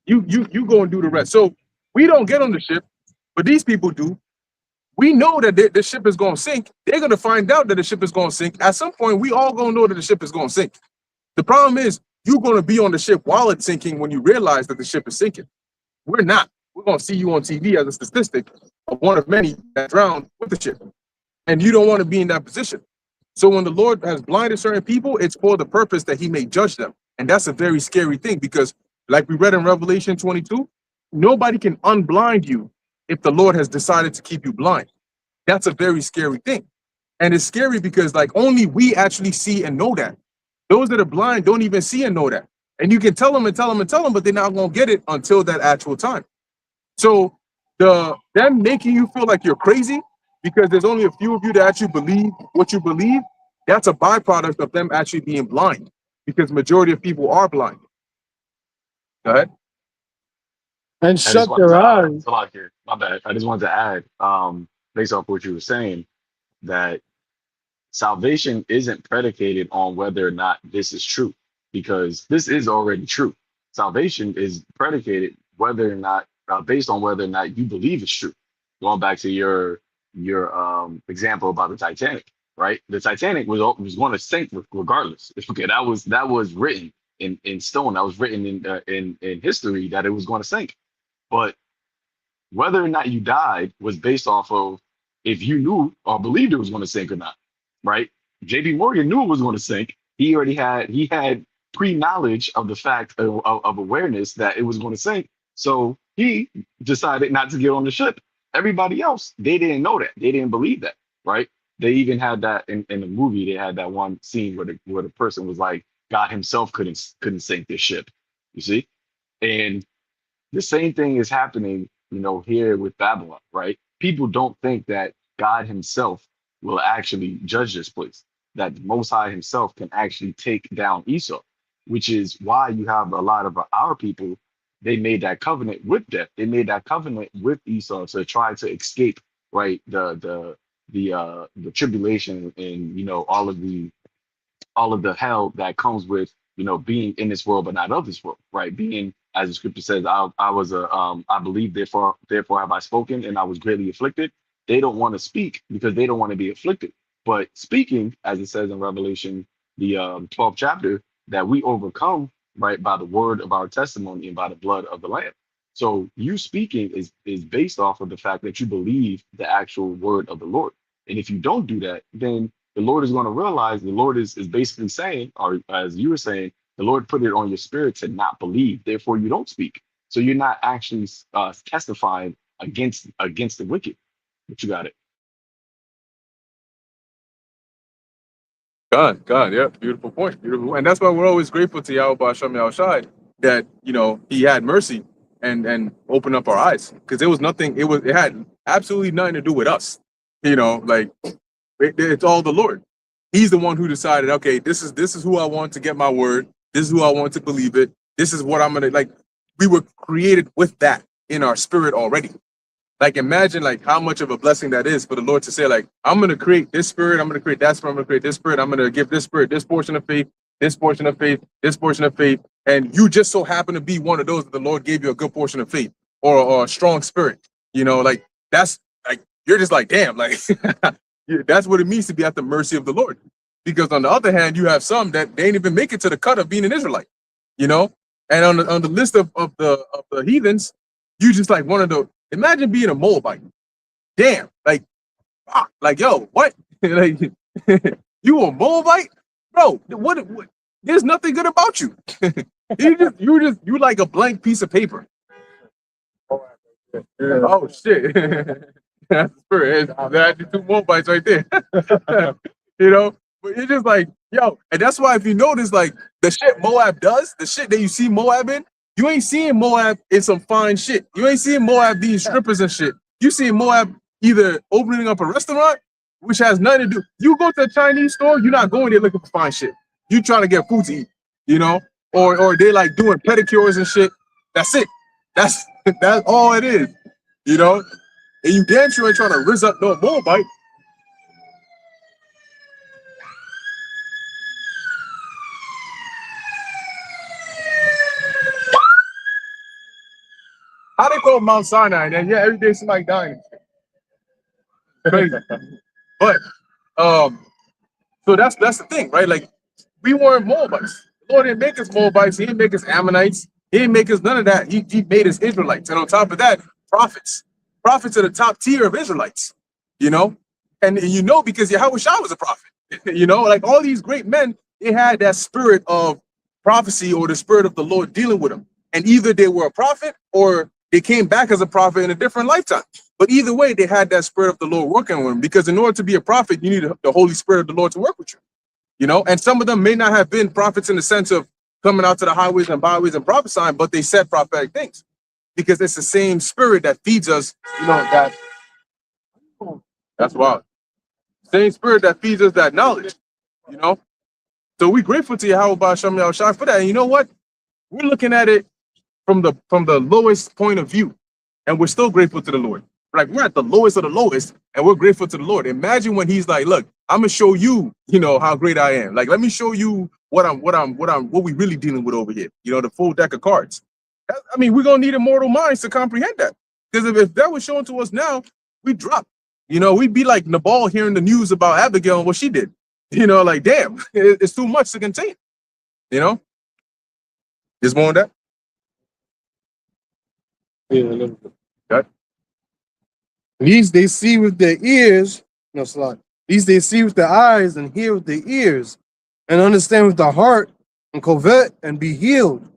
You go and do the rest. So we don't get on the ship, but these people do. We know that the ship is going to sink. They're going to find out that the ship is going to sink. At some point, we all going to know that the ship is going to sink. The problem is you're going to be on the ship while it's sinking when you realize that the ship is sinking. We're not. We're going to see you on TV as a statistic of one of many that drowned with the ship. And you don't want to be in that position. So when the Lord has blinded certain people, it's for the purpose that he may judge them. And that's a very scary thing because, like we read in Revelation 22, nobody can unblind you if the Lord has decided to keep you blind. That's a very scary thing. And it's scary because like only we actually see and know that. Those that are blind don't even see and know that. And you can tell them and tell them and tell them, but they're not going to get it until that actual time. So them making you feel like you're crazy because there's only a few of you that actually believe what you believe, that's a byproduct of them actually being blind because majority of people are blind. Go ahead. And shut their eyes. My bad. I just wanted to add, based off what you were saying, that salvation isn't predicated on whether or not this is true, because this is already true. Salvation is predicated whether or not, based on whether or not you believe it's true. Going back to your example about the Titanic, right? The Titanic was going to sink regardless. Okay, that was written in stone. That was written in history that it was going to sink. But whether or not you died was based off of if you knew or believed it was going to sink or not, right? J.P. Morgan knew it was going to sink. He had pre-knowledge of the fact of awareness that it was going to sink. So he decided not to get on the ship. Everybody else, they didn't know that. They didn't believe that, right? They even had that in the movie. They had that one scene where the person was like, God himself couldn't sink this ship, you see? And the same thing is happening, here with Babylon, right? People don't think that God himself will actually judge this place, that the Most High himself can actually take down Esau, which is why you have a lot of our people, they made that covenant with death. They made that covenant with Esau to try to escape, right, the tribulation and, all of the hell that comes with, being in this world but not of this world, right? Being as the scripture says, I believe, therefore have I spoken, and I was greatly afflicted. They don't want to speak because they don't want to be afflicted. But speaking, as it says in Revelation, the 12th chapter, that we overcome, right, by the word of our testimony and by the blood of the Lamb. So you speaking is based off of the fact that you believe the actual word of the Lord. And if you don't do that, then the Lord is going to realize the Lord is basically saying, or as you were saying, the Lord put it on your spirit to not believe. Therefore, you don't speak. So you're not actually testifying against the wicked. But you got it. God, yeah, beautiful point, beautiful, and that's why we're always grateful to Yahweh Hashem Yahushai that He had mercy and opened up our eyes, because it had absolutely nothing to do with us, like it's all the Lord. He's the one who decided, okay, this is who I want to get my word. This is who I want to believe it. This is what I'm gonna like. We were created with that in our spirit already. Like, imagine like how much of a blessing that is for the Lord to say, like, I'm going to create this spirit, I'm going to create that spirit, I'm going to create this spirit, I'm going to give this spirit this portion of faith, this portion of faith, this portion of faith, and you just so happen to be one of those that the Lord gave you a good portion of faith or a strong spirit. Like that's like, you're just like, damn, like that's what it means to be at the mercy of the Lord. Because on the other hand, you have some that they ain't even make it to the cut of being an Israelite, and on the list of the heathens, you just like one of the. Imagine being a Moabite. Damn, like, fuck, like, yo, what? Like, you a Moabite, bro? What? There's nothing good about you. you like a blank piece of paper. Oh shit! That's the spirit. There's two Moabites right there. But it's just like, yo, and that's why if you notice, like the shit Moab does, the shit that you see Moab in. You ain't seeing Moab in some fine shit. You ain't seeing Moab being strippers and shit. You see Moab either opening up a restaurant, which has nothing to do. You go to a Chinese store, you're not going there looking for fine shit. You trying to get food to eat, or they like doing pedicures and shit. That's it. That's all it is, And you damn sure ain't trying to rizz up no Moabite. How they call Mount Sinai? And then every day somebody dying. Crazy. But so that's the thing, right? Like, we weren't Moabites. The Lord didn't make us Moabites. He didn't make us Ammonites. He didn't make us none of that. He made us Israelites. And on top of that, prophets. Prophets are the top tier of Israelites. And because Yahushua was a prophet. Like all these great men, they had that spirit of prophecy or the spirit of the Lord dealing with them. And either they were a prophet or they came back as a prophet in a different lifetime. But either way, they had that spirit of the Lord working with them, because in order to be a prophet, you need the Holy Spirit of the Lord to work with you. And some of them may not have been prophets in the sense of coming out to the highways and byways and prophesying, but they said prophetic things, because it's the same spirit that feeds us, that's wild. Same spirit that feeds us that knowledge, So we're grateful to Yahweh Hashem Yahushua for that. And you know what? We're looking at it from the lowest point of view, and we're still grateful to the Lord. Like, we're at the lowest of the lowest, and we're grateful to the Lord. Imagine when He's like, "Look, I'm gonna show you, how great I am. Like, let me show you what we really dealing with over here. The full deck of cards." We're gonna need immortal minds to comprehend that. Because if that was shown to us now, we'd drop. We'd be like Nabal hearing the news about Abigail and what she did. Like, damn, it's too much to contain. There's more on that. Yeah, at least they see with their ears. No, slide. At least they see with their eyes and hear with their ears, and understand with the heart and covet and be healed.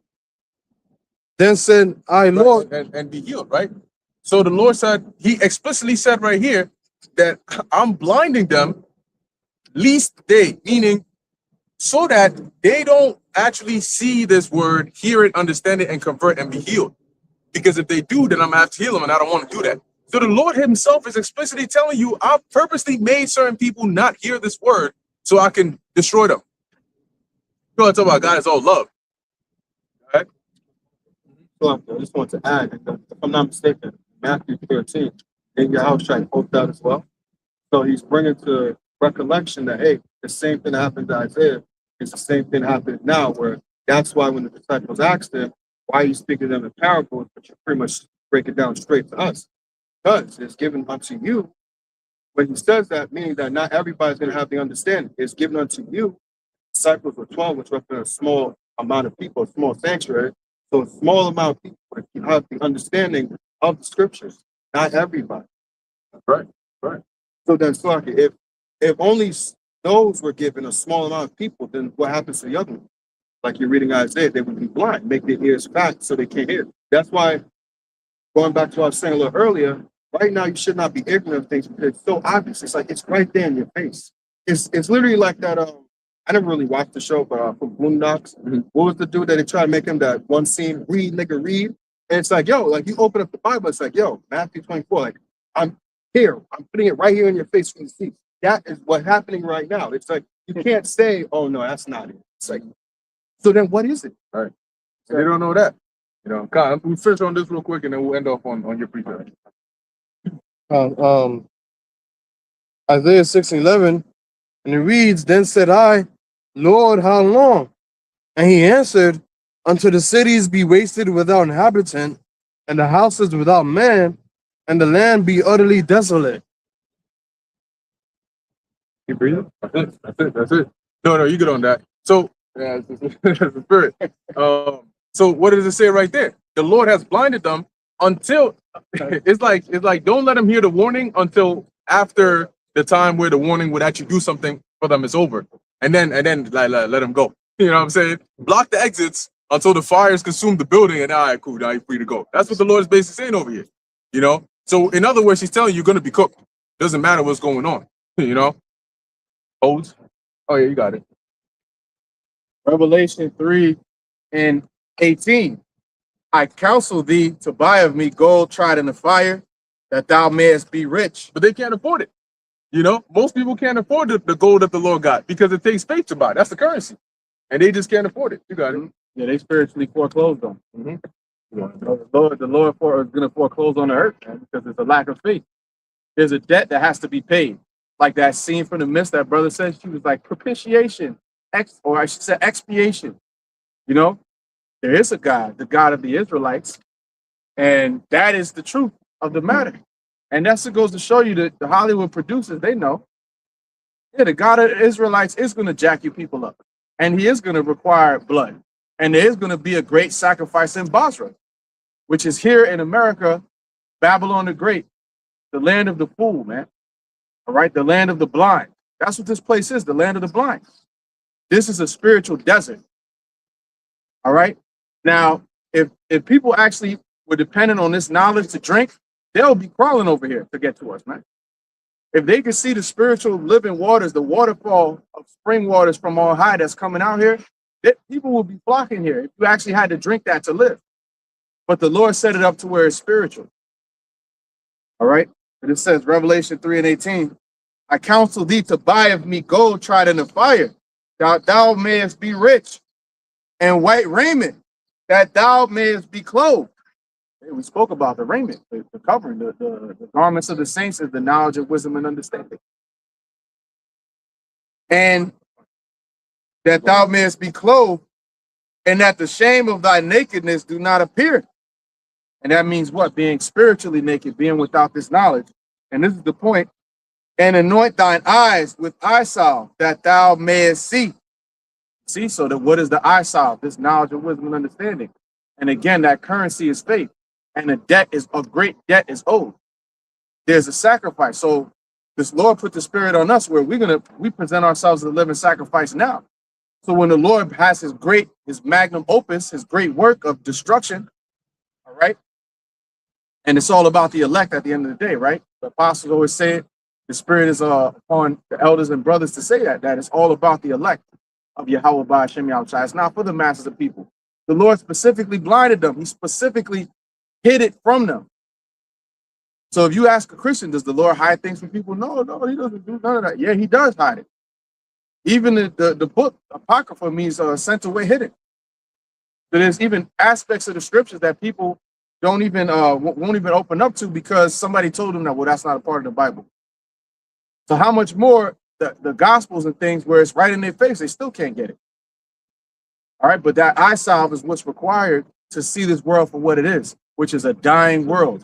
Then said, "I Lord," and be healed, right? So the Lord said, He explicitly said right here that I'm blinding them, least they, meaning so that they don't actually see this word, hear it, understand it, and convert and be healed. Because if they do, then I'm gonna have to heal them, and I don't want to do that. So the Lord Himself is explicitly telling you, I've purposely made certain people not hear this word so I can destroy them. You want to talk about God is all love. Right? I just want to add, if I'm not mistaken, Matthew 13, in your house trying to quote that as well. So He's bringing to recollection that, hey, the same thing happened to Isaiah. It's the same thing happening now, where that's why when the disciples asked Him, why are you speaking them in parables, but you pretty much break it down straight to us? Because it's given unto you. When he says that, meaning that not everybody's going to have the understanding. It's given unto you. Disciples were 12, which represent a small amount of people, a small sanctuary. So a small amount of people you have the understanding of the scriptures. Not everybody. Right, right. So then, Slaki, if only those were given a small amount of people, then what happens to the other ones? Like you're reading Isaiah, they would be blind, make their ears fat so they can't hear. That's why, going back to what I was saying a little earlier, right now you should not be ignorant of things because it's so obvious. It's like it's right there in your face. It's literally like that. I never really watched the show, but from Boondocks, what was the dude that they tried to make him that one scene read, nigga, read? And it's like, yo, like you open up the Bible, it's like, yo, Matthew 24, like I'm here, I'm putting it right here in your face for you to see. That is what's happening right now. It's like you can't say, oh no, that's not it. It's like, so then what is it? Right. So they don't know that. You know, Kyle, we finish on this real quick and then we'll end off on your precept. Isaiah 6:11, and it reads, "Then said I, Lord, how long? And he answered, until the cities be wasted without inhabitant, and the houses without man, and the land be utterly desolate." You breathing? That's it. No, you get on that. So, yeah, it's the spirit. So what does it say right there? The Lord has blinded them until it's like don't let them hear the warning until after the time where the warning would actually do something for them is over, and then like, let them go. You know what I'm saying? Block the exits until the fires consume the building, and all right, cool, now you're free to go. That's what the Lord is basically saying over here. You know. So in other words, He's telling you you're going to be cooked. Doesn't matter what's going on. You know. Odes. Oh yeah, you got it. Revelation 3:18. I counsel thee to buy of me gold tried in the fire, that thou mayest be rich. But they can't afford it. You know, most people can't afford the gold that the Lord got because it takes faith to buy. That's the currency, and they just can't afford it. You got it. Yeah, they spiritually foreclosed them. The Lord is going to foreclose on the earth, man, because there's a lack of faith. There's a debt that has to be paid. Like that scene from The Mist that brother said, she was like propitiation, or I should say expiation. You know, there is a God, the God of the Israelites, and that is the truth of the matter. And that's what goes to show you that the Hollywood producers, they know, yeah, the God of the Israelites is going to jack you people up, and he is going to require blood. And there is going to be a great sacrifice in Basra, which is here in America, Babylon the Great, the land of the fool, man. All right, the land of the blind. That's what this place is, the land of the blind. This is a spiritual desert. All right. Now, if people actually were dependent on this knowledge to drink, they'll be crawling over here to get to us, man. If they could see the spiritual living waters, the waterfall of spring waters from on high that's coming out here, people will be flocking here if you actually had to drink that to live. But the Lord set it up to where it's spiritual. All right. And it says, Revelation 3:18, I counsel thee to buy of me gold tried in the fire, that thou mayest be rich, and white raiment, that thou mayest be clothed. We spoke about the raiment, the covering, the garments of the saints is the knowledge of wisdom and understanding. And that thou mayest be clothed, and that the shame of thy nakedness do not appear. And that means what? Being spiritually naked, being without this knowledge. And this is the point. And anoint thine eyes with eye salve, that thou mayest see. See, so that what is the eye salve? This knowledge of wisdom and understanding. And again, that currency is faith. And a great debt is owed. There's a sacrifice. So this Lord put the spirit on us where we present ourselves as a living sacrifice now. So when the Lord has his magnum opus, his great work of destruction, all right? And it's all about the elect at the end of the day, right? The apostles always say it. The spirit is upon the elders and brothers to say that it's all about the elect of Yahweh Ba'ashem Yahushua. It's not for the masses of people. The Lord specifically blinded them. He specifically hid it from them. So if you ask a Christian, does the Lord hide things from people? No, he doesn't do none of that. Yeah, he does hide it. Even the book, Apocrypha, means sent away hidden. So there's even aspects of the scriptures that people won't even open up to because somebody told them that, well, that's not a part of the Bible. So how much more the Gospels and things where it's right in their face, they still can't get it. All right, but that eye salve is what's required to see this world for what it is, which is a dying world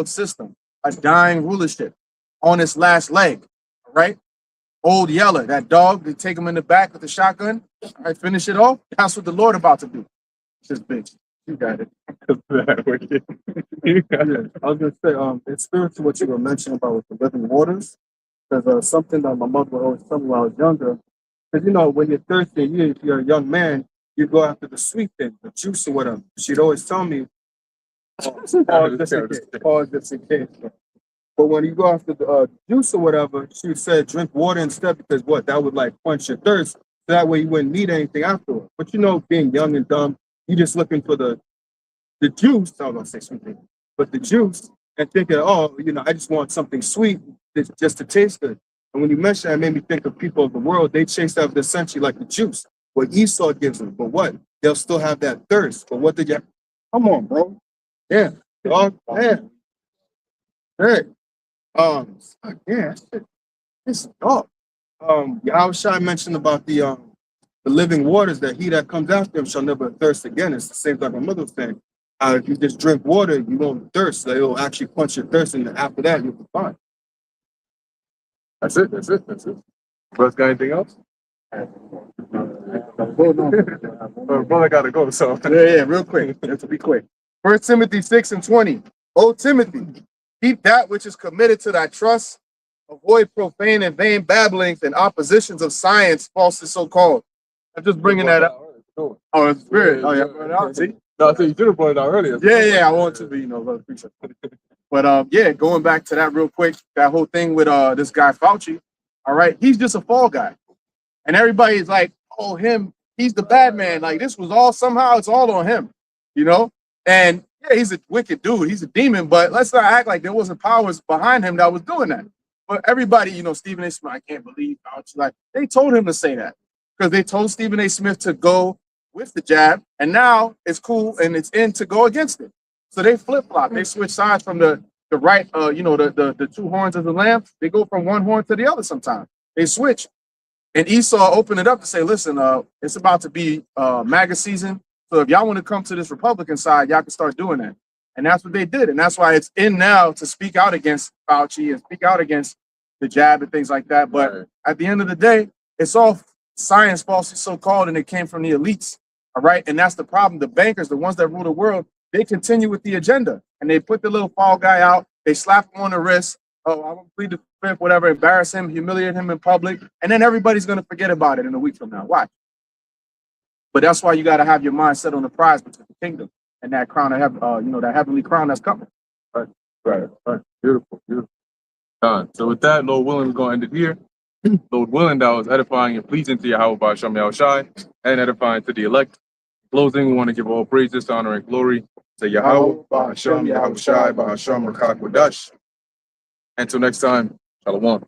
system, a dying rulership on its last leg. All right. Old Yeller, that dog, they take him in the back with the shotgun. All right, finish it off. That's what the Lord about to do. Just bitch. You got it. Yeah, I was gonna say, it's spiritual what you were mentioning about with the living waters. Because something that my mother would always tell me when I was younger. Because you know, when you're thirsty, if you're a young man, you go after the sweet thing, the juice or whatever. She'd always tell me, pause just in case. But when you go after the juice or whatever, she said drink water instead because what that would like quench your thirst. So that way you wouldn't need anything afterward. But you know, being young and dumb, you just looking for the juice. I was gonna say sweet thing, but the juice and thinking, oh, you know, I just want something sweet just to taste good. And when you mentioned that, it made me think of people of the world. They chase after essentially like the juice, what Esau gives them. But what? They'll still have that thirst. But what did you? Come on, bro. Yeah, dog. Man. Hey. Yeah, it's dog. Yahushua mentioned about the living waters that he that comes after him shall never thirst again. It's the same thing my mother was saying. If you just drink water, you won't thirst. So it'll actually quench your thirst, and after that, you'll be fine. That's it. Brother, got anything else? Brother got to go. So Yeah, real quick. Let's be quick. 1 Timothy 6:20. O Timothy, keep that which is committed to thy trust. Avoid profane and vain babblings and oppositions of science, falsely so called. I'm just bringing that up. Oh, it's spirit. Oh, yeah, brought it out. See? No, I think you should have brought it out earlier. Yeah, I want to be, brother preacher. But yeah, going back to that real quick, that whole thing with this guy Fauci. All right, he's just a fall guy, and everybody's like, "Oh, he's the bad man." Like this was all somehow it's all on him, you know. And yeah, he's a wicked dude. He's a demon. But let's not act like there wasn't powers behind him that was doing that. But everybody, Stephen A. Smith, I can't believe Fauci. Like they told him to say that because they told Stephen A. Smith to go with the jab, and now it's cool and it's in to go against it. So they flip flop. They switch sides from the right, the two horns of the lamb. They go from one horn to the other sometimes. They switch. And Esau opened it up to say, listen, it's about to be MAGA season. So if y'all want to come to this Republican side, y'all can start doing that. And that's what they did. And that's why it's in now to speak out against Fauci and speak out against the jab and things like that. But at the end of the day, it's all science falsely so-called, and it came from the elites. All right. And that's the problem. The bankers, the ones that rule the world, they continue with the agenda. And they put the little fall guy out. They slap him on the wrist. Oh, I'm going to plead the fifth, whatever, embarrass him, humiliate him in public. And then everybody's going to forget about it in a week from now. Watch. But that's why you got to have your mind set on the prize, which is the kingdom and that crown of heaven, that heavenly crown that's coming. Right. Beautiful. So with that, Lord willing, we're going to end it here. Lord willing, that was edifying and pleasing to Yahweh by Shem Yahushai and edifying to the elect. Closing, we want to give all praises, honor, and glory to Yahweh by Shem Yahushai by Hashem Rakak Wadash. Until next time, Shalom.